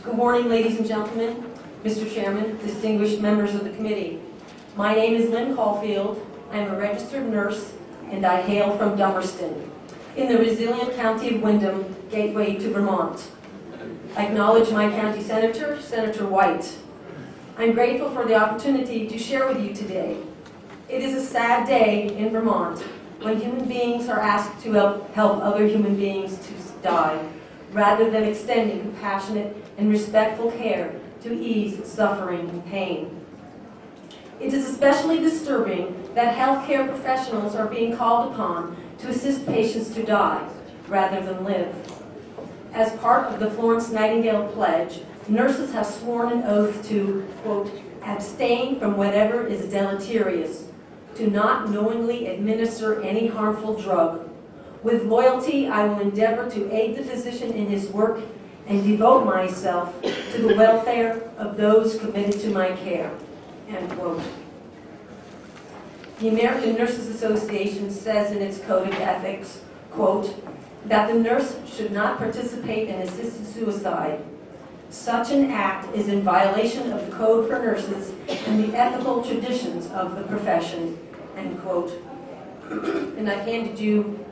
Good morning, ladies and gentlemen, Mr. Chairman, distinguished members of the committee. My name is Lynn Caulfield. I am a registered nurse, and I hail from Dummerston, in the resilient county of Windham, gateway to Vermont. I acknowledge my county senator, Senator White. I'm grateful for the opportunity to share with you today. It is a sad day in Vermont when human beings are asked to help other human beings to die, rather than extending compassionate and respectful care to ease suffering and pain. It is especially disturbing that healthcare professionals are being called upon to assist patients to die rather than live. As part of the Florence Nightingale Pledge, nurses have sworn an oath to, quote, abstain from whatever is deleterious, to not knowingly administer any harmful drug. With loyalty, I will endeavor to aid the physician in his work and devote myself to the welfare of those committed to my care, end quote. The American Nurses Association says in its code of ethics, quote, that the nurse should not participate in assisted suicide. Such an act is in violation of the code for nurses and the ethical traditions of the profession, end quote. And I've handed you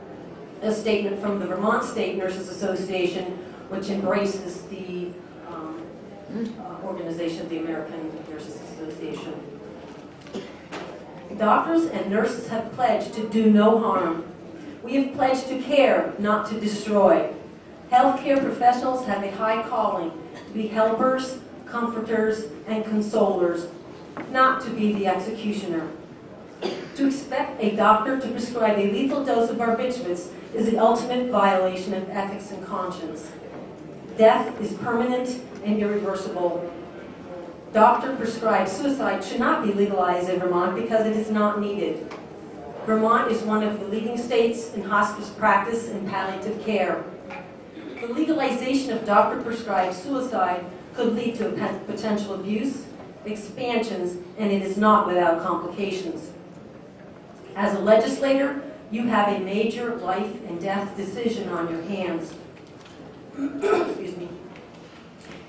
a statement from the Vermont State Nurses Association, which embraces the organization of the American Nurses Association. Doctors and nurses have pledged to do no harm. We have pledged to care, not to destroy. Healthcare professionals have a high calling to be helpers, comforters, and consolers, not to be the executioner. To expect a doctor to prescribe a lethal dose of barbiturates is the ultimate violation of ethics and conscience. Death is permanent and irreversible. Doctor-prescribed suicide should not be legalized in Vermont because it is not needed. Vermont is one of the leading states in hospice practice and palliative care. The legalization of doctor-prescribed suicide could lead to potential abuse, expansions, and it is not without complications. As a legislator, you have a major life and death decision on your hands. Excuse me.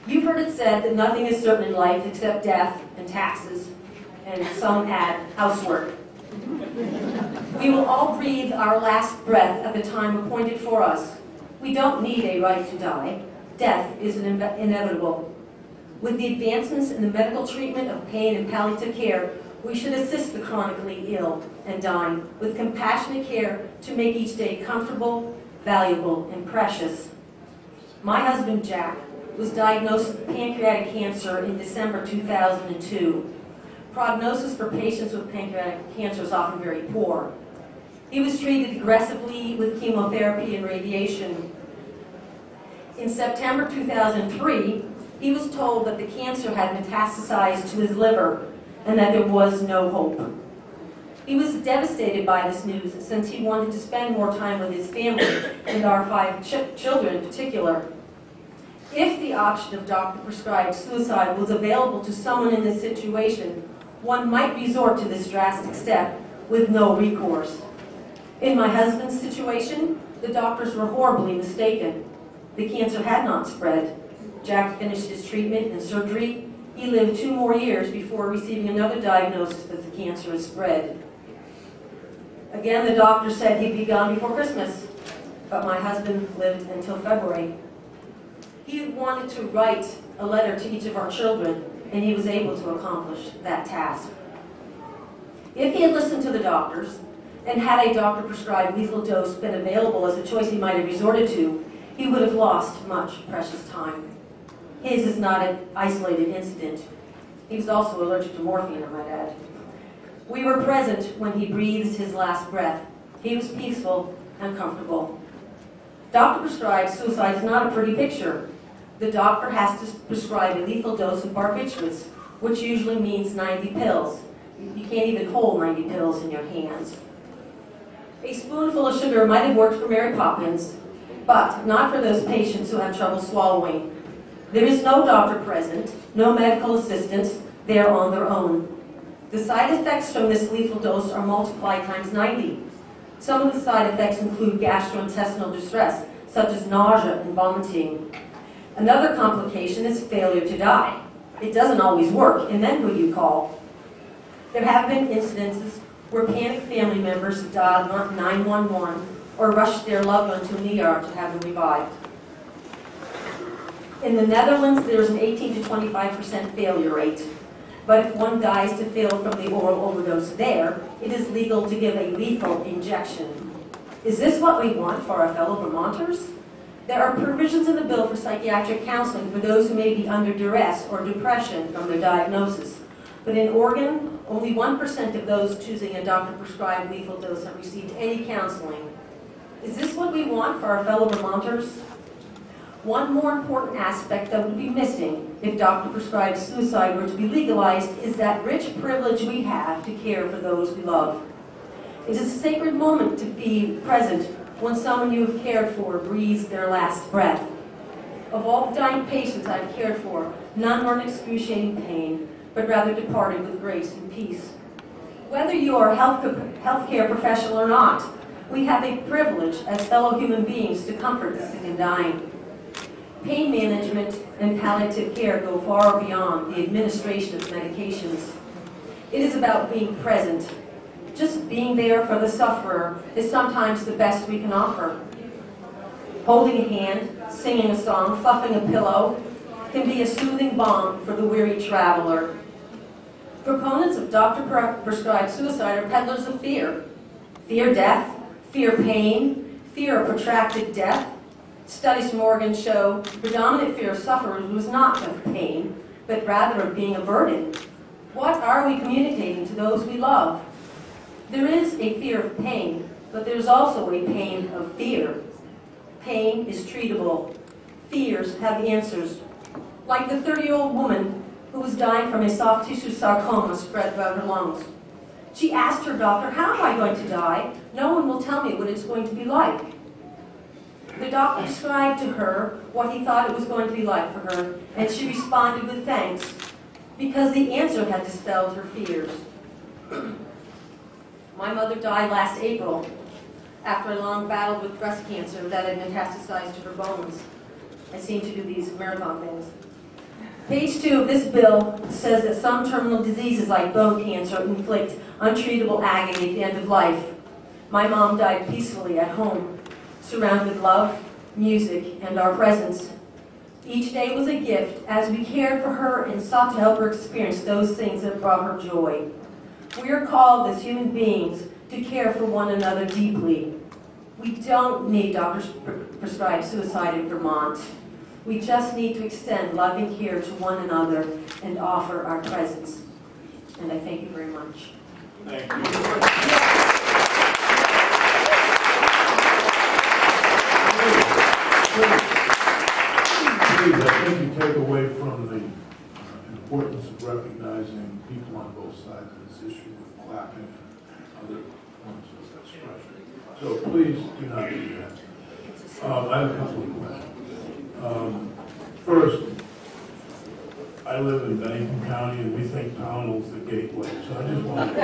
You've heard it said that nothing is certain in life except death and taxes, and some add housework. We will all breathe our last breath at the time appointed for us. We don't need a right to die. Death is inevitable. With the advancements in the medical treatment of pain and palliative care, we should assist the chronically ill and dying with compassionate care to make each day comfortable, valuable, and precious. My husband, Jack, was diagnosed with pancreatic cancer in December 2002. Prognosis for patients with pancreatic cancer is often very poor. He was treated aggressively with chemotherapy and radiation. In September 2003, he was told that the cancer had metastasized to his liver and that there was no hope. He was devastated by this news since he wanted to spend more time with his family and our 5 children in particular. If the option of doctor-prescribed suicide was available to someone in this situation, one might resort to this drastic step with no recourse. In my husband's situation, the doctors were horribly mistaken. The cancer had not spread. Jack finished his treatment and surgery. He lived 2 more years before receiving another diagnosis that the cancer had spread. Again, the doctor said he'd be gone before Christmas, but my husband lived until February. He had wanted to write a letter to each of our children, and he was able to accomplish that task. If he had listened to the doctors and had a doctor-prescribed lethal dose been available as a choice he might have resorted to, he would have lost much precious time. His is not an isolated incident. He was also allergic to morphine, I might add. We were present when he breathed his last breath. He was peaceful and comfortable. Doctor-prescribed suicide is not a pretty picture. The doctor has to prescribe a lethal dose of barbiturates, which usually means 90 pills. You can't even hold 90 pills in your hands. A spoonful of sugar might have worked for Mary Poppins, but not for those patients who have trouble swallowing. There is no doctor present, no medical assistance. They are on their own. The side effects from this lethal dose are multiplied times 90. Some of the side effects include gastrointestinal distress, such as nausea and vomiting. Another complication is failure to die. It doesn't always work, and then who do you call? There have been incidences where panicked family members have dialed 911 or rushed their loved one to an ER to have them revived. In the Netherlands, there is an 18 to 25% failure rate. But if one dies to fail from the oral overdose there, it is legal to give a lethal injection. Is this what we want for our fellow Vermonters? There are provisions in the bill for psychiatric counseling for those who may be under duress or depression from their diagnosis. But in Oregon, only 1% of those choosing a doctor-prescribed lethal dose have received any counseling. Is this what we want for our fellow Vermonters? One more important aspect that would be missing if doctor-prescribed suicide were to be legalized is that rich privilege we have to care for those we love. It is a sacred moment to be present when someone you have cared for breathes their last breath. Of all the dying patients I have cared for, none were in excruciating pain, but rather departed with grace and peace. Whether you are a healthcare professional or not, we have a privilege as fellow human beings to comfort the sick and dying. Pain management and palliative care go far beyond the administration of medications. It is about being present. Just being there for the sufferer is sometimes the best we can offer. Holding a hand, singing a song, fluffing a pillow can be a soothing balm for the weary traveler. Proponents of doctor-prescribed suicide are peddlers of fear. Fear death, fear pain, fear of protracted death. Studies from Oregon show predominant fear of sufferers was not of pain, but rather of being a burden. What are we communicating to those we love? There is a fear of pain, but there's also a pain of fear. Pain is treatable. Fears have answers. Like the 30-year-old woman who was dying from a soft tissue sarcoma spread throughout her lungs. She asked her doctor, "How am I going to die? No one will tell me what it's going to be like." The doctor described to her what he thought it was going to be like for her, and she responded with thanks, because the answer had dispelled her fears. My mother died last April after a long battle with breast cancer that had metastasized to her bones. I seem to do these marathon things. Page 2 of this bill says that some terminal diseases like bone cancer inflict untreatable agony at the end of life. My mom died peacefully at home, surrounded with love, music, and our presence. Each day was a gift as we cared for her and sought to help her experience those things that brought her joy. We are called as human beings to care for one another deeply. We don't need doctors prescribe suicide in Vermont. We just need to extend loving care to one another and offer our presence. And I thank you very much. Thank you. Please, I think you take away from the importance of recognizing people on both sides of this issue with clapping and other forms of expression. So please do not do that. I have a couple of questions. First, I live in Bennington County, and we think Pownell's the gateway, so I just want to...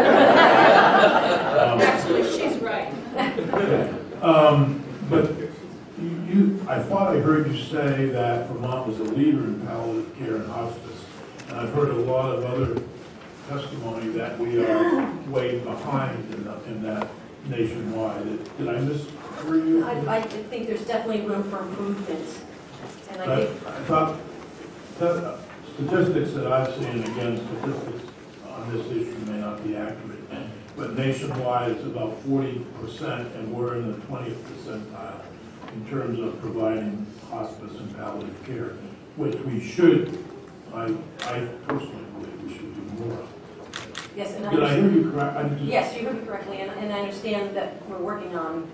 Actually, she's right. But I thought I heard you say that Vermont was a leader in palliative care and hospice, and I've heard a lot of other testimony that we are way behind in that nationwide. Did I mishear you? I think there's definitely room for improvement. And I thought statistics that I've seen, again, statistics on this issue may not be accurate, but nationwide it's about 40%, and we're in the 20th percentile in terms of providing hospice and palliative care, which we should, I personally believe we should do more of. Yes, and Did I hear you correctly? Yes, you heard me correctly, and I understand that we're working on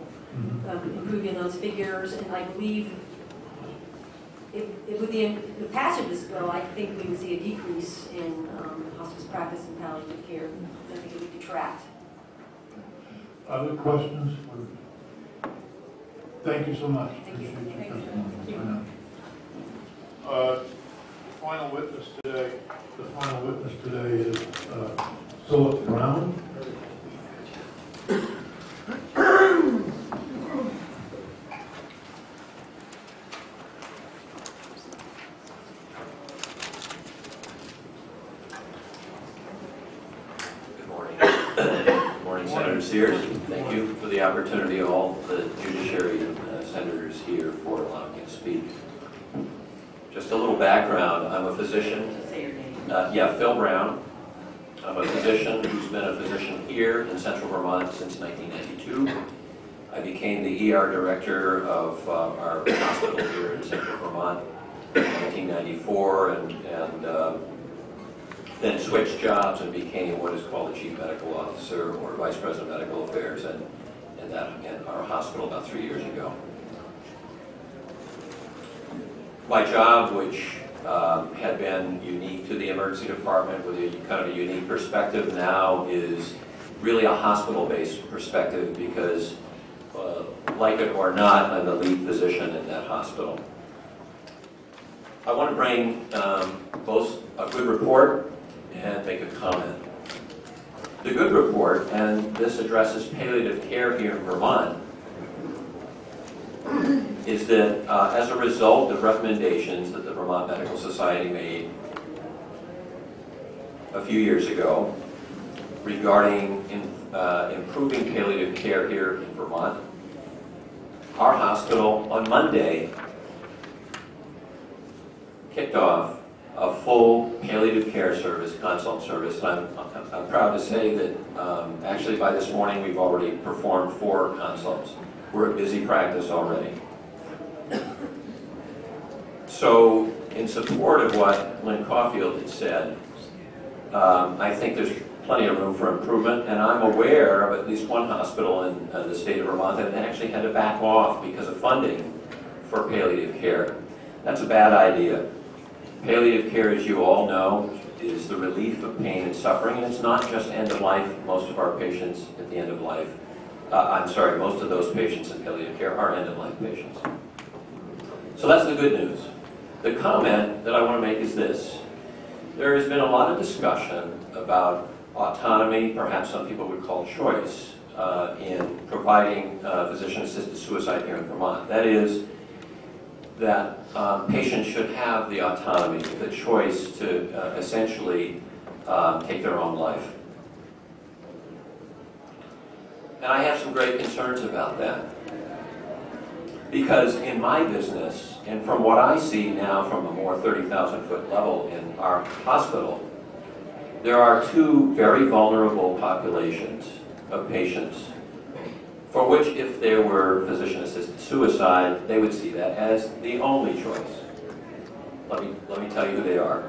improving those figures, and I believe with the passage of this bill, I think we would see a decrease in hospice practice and palliative care. I think it would detract. Other questions? Thank you so much. Thank you. Appreciate your testimony. Final witness today. The final witness today is Philip Brown. Senator Sears, thank you for the opportunity, all the judiciary senators here, for allowing me to speak. Just a little background, I'm a physician. Say your name. Phil Brown. I'm a physician who's been a physician here in Central Vermont since 1992. I became the ER director of our hospital here in Central Vermont in 1994, and then switched jobs and became what is called the Chief Medical Officer or Vice President of Medical Affairs in our hospital about 3 years ago. My job, which had been unique to the emergency department with a kind of a unique perspective, now is really a hospital-based perspective because, like it or not, I'm the lead physician in that hospital. I want to bring both a good report and make a comment. The good report, and this addresses palliative care here in Vermont, is that as a result of recommendations that the Vermont Medical Society made a few years ago regarding improving palliative care here in Vermont, our hospital on Monday kicked off a full palliative care service, consult service, and I'm proud to say that actually by this morning we've already performed 4 consults. We're a busy practice already. So in support of what Lynn Caulfield had said, I think there's plenty of room for improvement, and I'm aware of at least one hospital in the state of Vermont that actually had to back off because of funding for palliative care. That's a bad idea. Palliative care, as you all know, is the relief of pain and suffering, and it's not just end of life. Most of our patients at the end of life, most of those patients in palliative care are end of life patients. So that's the good news. The comment that I want to make is this. There has been a lot of discussion about autonomy, perhaps some people would call choice, in providing physician-assisted suicide here in Vermont. That is, that patients should have the autonomy, the choice to essentially take their own life. And I have some great concerns about that. Because in my business, and from what I see now from a more 30,000-foot level in our hospital, there are two very vulnerable populations of patients for which, if there were physician-assisted suicide, they would see that as the only choice. Let me tell you who they are.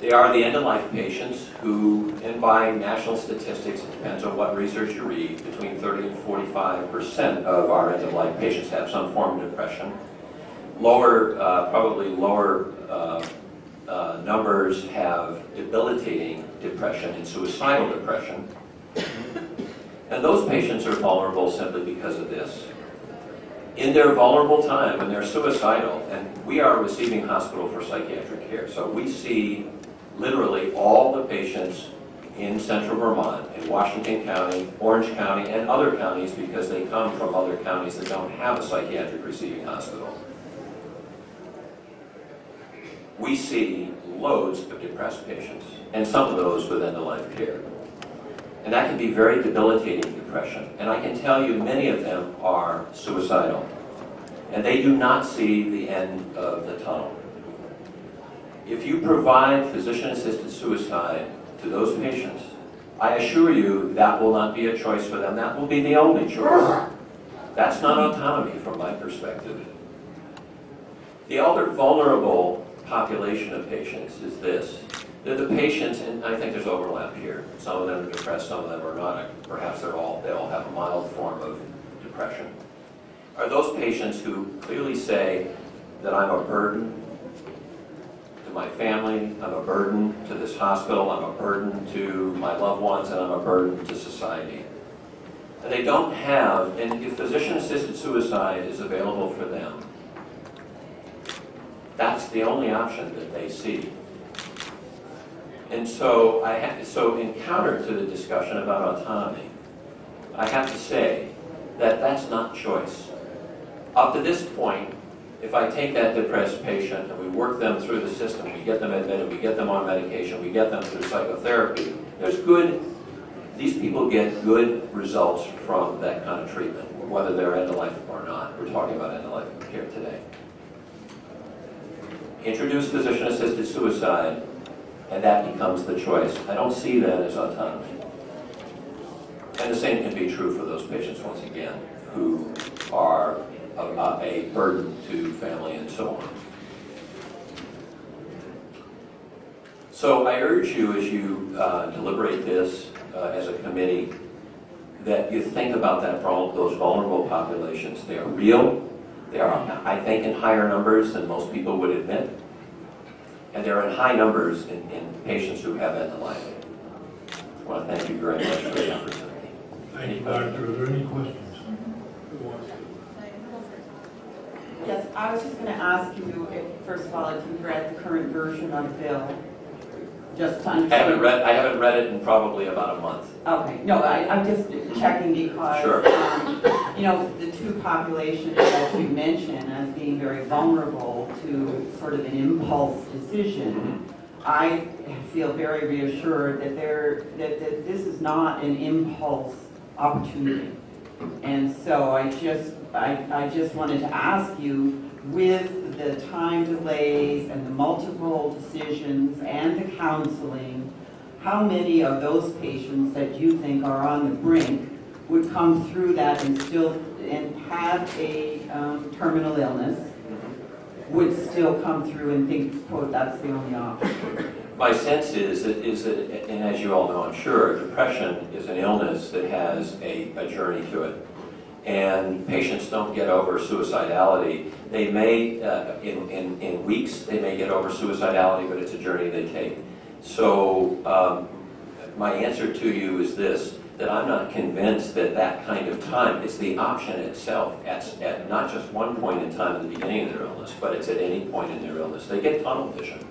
They are the end-of-life patients who, and by national statistics, it depends on what research you read, between 30 and 45% of our end-of-life patients have some form of depression. Probably lower numbers have debilitating depression and suicidal depression. And those patients are vulnerable simply because of this. In their vulnerable time, when they're suicidal, and we are a receiving hospital for psychiatric care, so we see literally all the patients in central Vermont, in Washington County, Orange County, and other counties because they come from other counties that don't have a psychiatric receiving hospital. We see loads of depressed patients, and some of those with end-of-life care. And that can be very debilitating depression. And I can tell you many of them are suicidal. And they do not see the end of the tunnel. If you provide physician-assisted suicide to those patients, I assure you that will not be a choice for them. That will be the only choice. That's not autonomy from my perspective. The other vulnerable population of patients is this. They're the patients, and I think there's overlap here. Some of them are depressed, some of them are not. Perhaps they all have a mild form of depression. Are those patients who clearly say that I'm a burden to my family, I'm a burden to this hospital, I'm a burden to my loved ones, and I'm a burden to society. And they don't have, and if physician-assisted suicide is available for them, that's the only option that they see. And so, in counter to the discussion about autonomy, I have to say that that's not choice. Up to this point, if I take that depressed patient and we work them through the system, we get them admitted, we get them on medication, we get them through psychotherapy, these people get good results from that kind of treatment, whether they're end-of-life or not. We're talking about end-of-life care today. Introduce physician-assisted suicide, and that becomes the choice. I don't see that as autonomy. And the same can be true for those patients, once again, who are a burden to family and so on. So I urge you, as you deliberate this as a committee, that you think about those vulnerable populations. They are real. They are, I think, in higher numbers than most people would admit. And they're in high numbers in patients who have end-of-life. I want to thank you very much for the opportunity. Thank you, Doctor. Are there any questions? Yes, I was just going to ask you, first of all, if you've read the current version of the bill, just to understand. I haven't read it in probably about a month. Okay, no, I'm just checking because, sure. The two populations that you mentioned as being very vulnerable to sort of an impulse decision, I feel very reassured that that this is not an impulse opportunity. And so I just wanted to ask you, with the time delays and the multiple decisions and the counseling, how many of those patients that you think are on the brink would come through that and have a terminal illness, would still come through and think, quote, that's the only option? My sense is that, and as you all know, I'm sure, depression is an illness that has a journey to it. And patients don't get over suicidality. They may, in weeks, they may get over suicidality, but it's a journey they take. So my answer to you is this, that I'm not convinced that that kind of time is the option itself at not just one point in time at the beginning of their illness, but it's at any point in their illness. They get tunnel vision.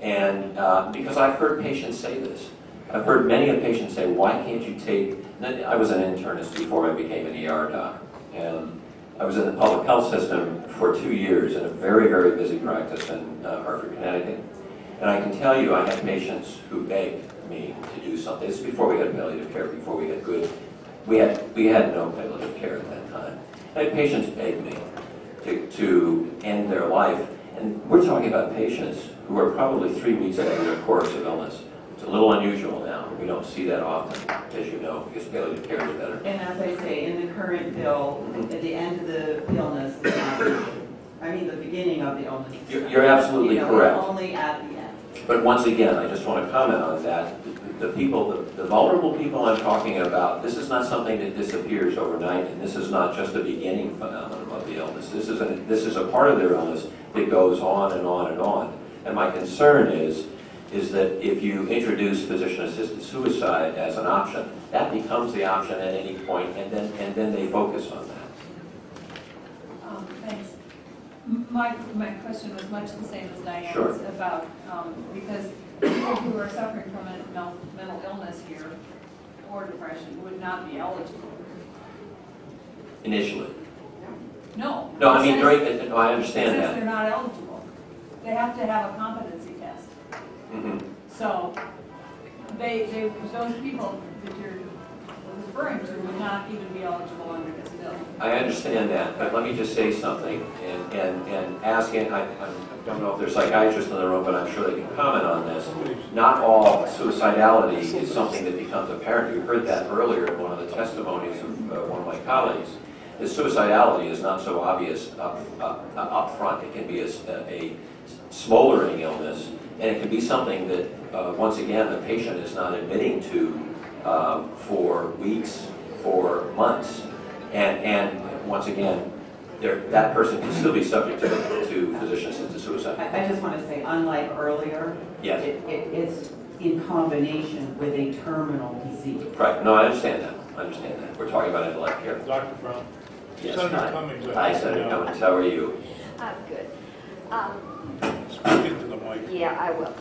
And because I've heard patients say this. I've heard many of patients say, why can't you take, I was an internist before I became an ER doc, and I was in the public health system for 2 years in a very, very busy practice in Hartford, Connecticut. And I can tell you, I had patients who begged me to do something. This is before we had palliative care, before we had good, we had no palliative care at that time. I had patients beg me to end their life, and we're talking about patients who are probably 3 weeks into their course of illness. It's a little unusual now. We don't see that often, as you know, because palliative care is better. And as I say, in the current bill, at the end of the illness, is not, I mean, the beginning of the illness. You're absolutely correct. It's only at the end. But once again, I just want to comment on that. The people, the vulnerable people I'm talking about, this is not something that disappears overnight, and this is not just a beginning phenomenon of the illness. This is a part of their illness that goes on and on and on. And my concern is that if you introduce physician-assisted suicide as an option, that becomes the option at any point, and then they focus on that. Thanks. My question was much the same as Diane's. Sure. About, because people who are suffering from a mental illness here or depression would not be eligible. Initially. No. No, I mean, no, I understand that. They're not eligible. They have to have a competency test. Mm-hmm. So, those people that you're referring to would not even be eligible under this bill. I understand that, but let me just say something, and asking, I don't know if there's psychiatrists in the room, but I'm sure they can comment on this. Not all suicidality is something that becomes apparent. You heard that earlier in one of the testimonies of one of my colleagues. The suicidality is not so obvious up front. It can be a smoldering illness, and it can be something that, once again, the patient is not admitting to for weeks, for months, and once again, that person can still be subject to physician-assisted suicide. I just want to say, unlike earlier, yes, it's in combination with a terminal disease. Right. No, I understand that. We're talking about end-of-life care. Dr. Brown. Yes. Senator Cummings. Hi, Senator Cummings. How are you? I'm good. Speak into the mic. Yeah, I will.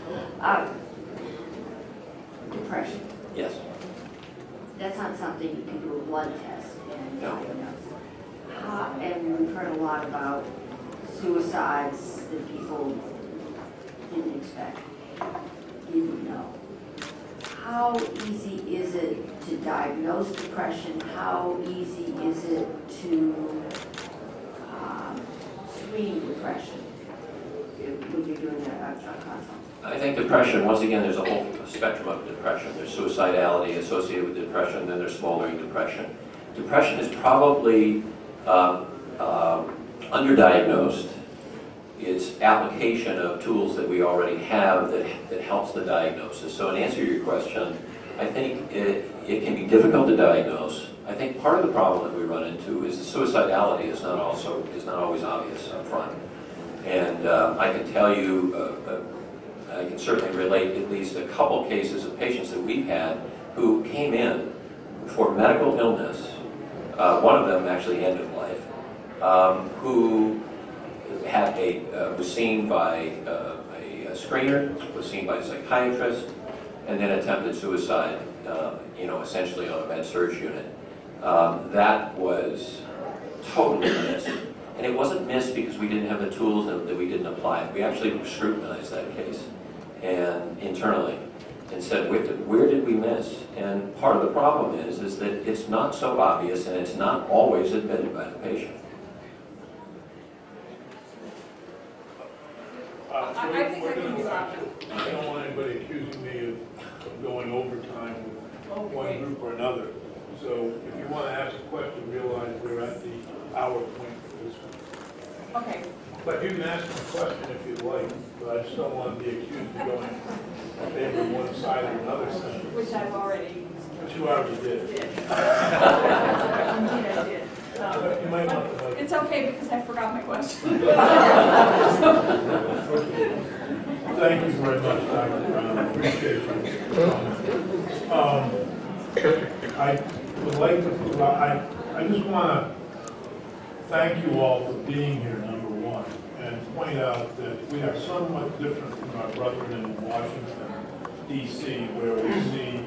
Depression. Yes. That's not something you can do a blood test and No. diagnose. And we've heard a lot about suicides that people didn't expect, didn't know. How easy is it to diagnose depression? How easy is it to screen depression when you're doing a consult? I think depression, once again, there's a whole spectrum of depression. There's suicidality associated with depression, then there's smoldering depression. Depression is probably underdiagnosed. It's application of tools that we already have that helps the diagnosis. So in answer to your question, I think it can be difficult to diagnose. I think part of the problem that we run into is the suicidality is not always obvious up front. And I can tell you, I can certainly relate at least a couple cases of patients that we've had who came in for medical illness, one of them actually end of life, who had was seen by a screener, was seen by a psychiatrist, and then attempted suicide, essentially on a med-surg unit. That was totally missed. And it wasn't missed because we didn't have the tools that we didn't apply. We actually scrutinized that case and internally and said, where did we miss? And part of the problem is that it's not so obvious and it's not always admitted by the patient. I think that can be option. I don't want anybody accusing me of going overtime with one group or another. So if you want to ask a question, realize we're at the hour point for this one. Okay. But you can ask me a question if you'd like, but I just don't want to be accused of going in favor of one side or another side. Which I've already. Which you already did. Indeed, I did. But you might want to. It's okay because I forgot my question. Thank you very much, Dr. Brown. I appreciate you. I would like to, I just want to thank you all for being here, number one, and point out that we are somewhat different from our brethren in Washington, D.C., where we see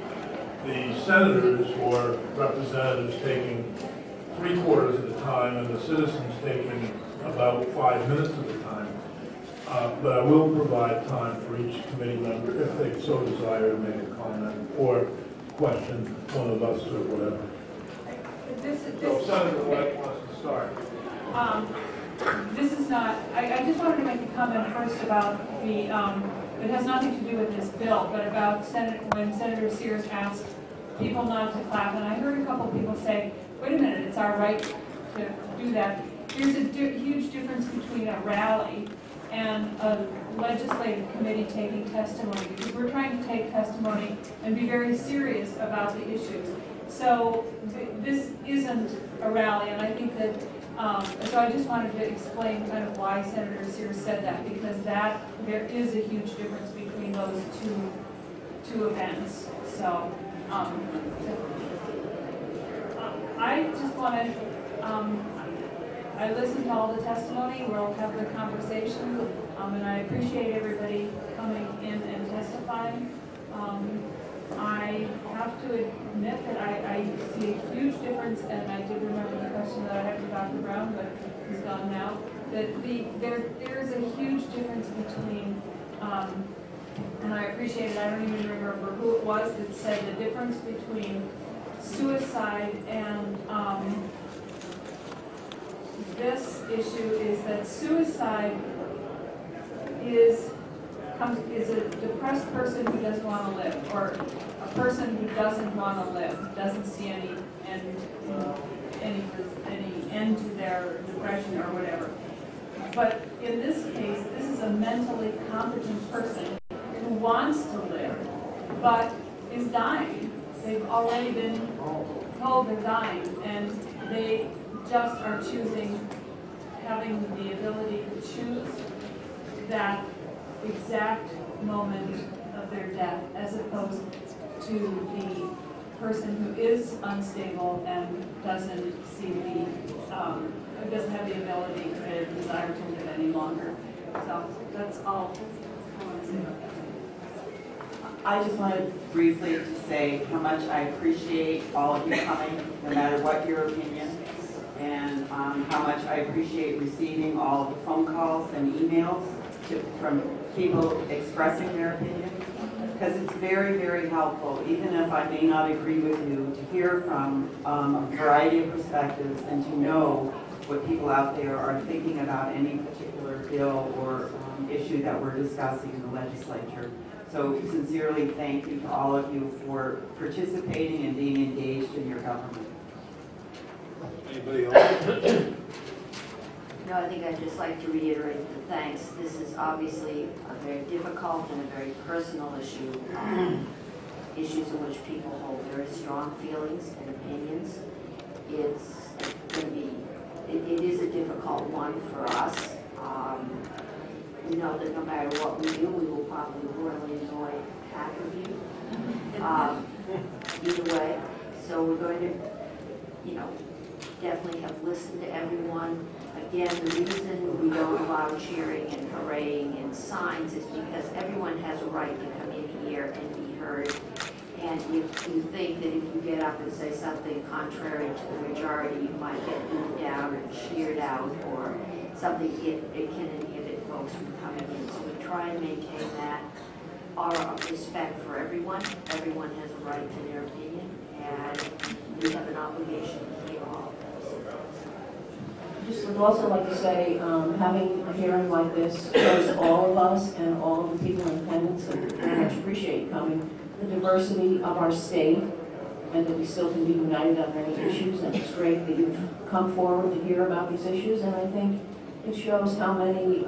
the senators or representatives taking 3/4 of the time and the citizens taking about 5 minutes of the time. But I will provide time for each committee member, if they so desire, to make a comment or question one of us or whatever. So Senator White wants to Sorry. This is not, I just wanted to make a comment first about the, it has nothing to do with this bill, but about when Senator Sears asked people not to clap, and I heard a couple people say, wait a minute, it's our right to do that. There's a huge difference between a rally and a legislative committee taking testimony, because we're trying to take testimony and be very serious about the issues. So this isn't a rally, and I think that, so I just wanted to explain kind of why Senator Sears said that, because there is a huge difference between those two events. So, I just want to, I listened to all the testimony, we'll have the conversation, and I appreciate everybody coming in and testifying. I have to admit that I see a huge difference, and I did remember the question that I had for Dr. Brown, but he's gone now, that there's a huge difference between, and I appreciate it, I don't even remember who it was that said the difference between suicide and this issue is that suicide is a depressed person who doesn't want to live, or a person who doesn't want to live, doesn't see any end to their depression or whatever. But in this case, this is a mentally competent person who wants to live, but is dying. They've already been told they're dying, and they just are choosing, having the ability to choose that exact moment of their death, as opposed to the person who is unstable and doesn't see doesn't have the ability or desire to live any longer. So that's all I want to say about that. I just wanted briefly to say how much I appreciate all of you coming, no matter what your opinion, and how much I appreciate receiving all of the phone calls and emails from people expressing their opinion, because it's very, very helpful, even if I may not agree with you, to hear from a variety of perspectives and to know what people out there are thinking about any particular bill or issue that we're discussing in the legislature. So sincerely thank you to all of you for participating and being engaged in your government. Anybody else? No, I think I'd just like to reiterate the thanks. This is obviously a very difficult and a very personal issue, issues in which people hold very strong feelings and opinions. It's going to be, it is a difficult one for us. We know that no matter what we do, we will probably royally annoy half of you, either way. So we're going to, definitely have listened to everyone. Again, the reason we don't allow cheering and hurraying and signs is because everyone has a right to come in here and be heard. And if you think that if you get up and say something contrary to the majority, you might get booed down or cheered out or something, it can inhibit folks from coming in. So we try and maintain that aura of respect for everyone. Everyone has a right to their opinion, and we have an obligation to hear all. Just would also like to say, having a hearing like this shows all of us and all of the people in attendance, and very much appreciate you coming, the diversity of our state, and that we still can be united on many issues, and it's great that you've come forward to hear about these issues, and I think it shows how many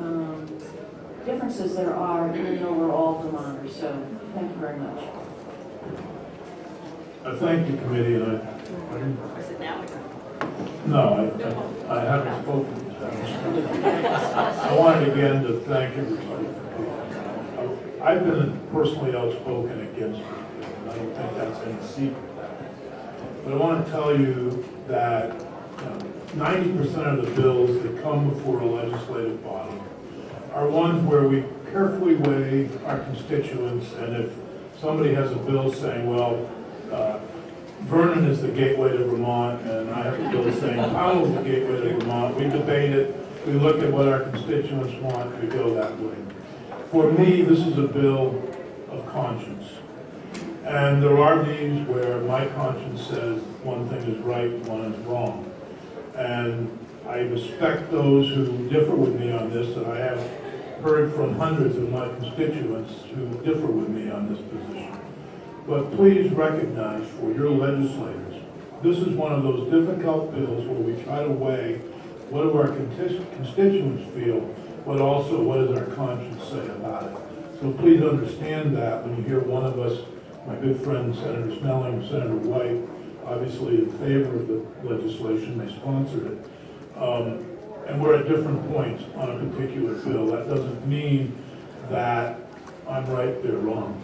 differences there are, even though we're all Vermonters, so thank you very much. I thank the committee, and I haven't spoken. I wanted again to thank everybody. I've been personally outspoken against it, and I don't think that's any secret. But I want to tell you that 90% of the bills that come before a legislative body are ones where we carefully weigh our constituents, and if somebody has a bill saying, well, Vernon is the gateway to Vermont, and I have a bill saying Powell is the gateway to Vermont. We debate it, we look at what our constituents want, we go that way. For me, this is a bill of conscience. And there are these where my conscience says one thing is right, one is wrong. And I respect those who differ with me on this, and I have heard from hundreds of my constituents who differ with me on this position. But please recognize for your legislators, this is one of those difficult bills where we try to weigh what do our constituents feel, but also what does our conscience say about it. So please understand that when you hear one of us, my good friend Senator Snelling and Senator White, obviously in favor of the legislation, they sponsored it. And we're at different points on a particular bill. That doesn't mean that I'm right, they're wrong.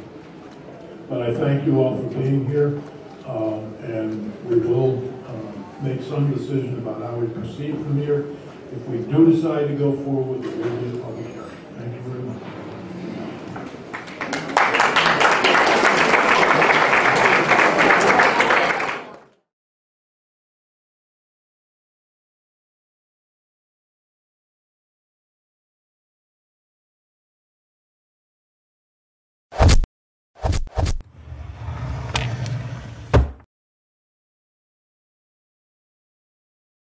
But I thank you all for being here, and we will make some decision about how we proceed from here. If we do decide to go forward, it will be a public hearing. Thank you very much.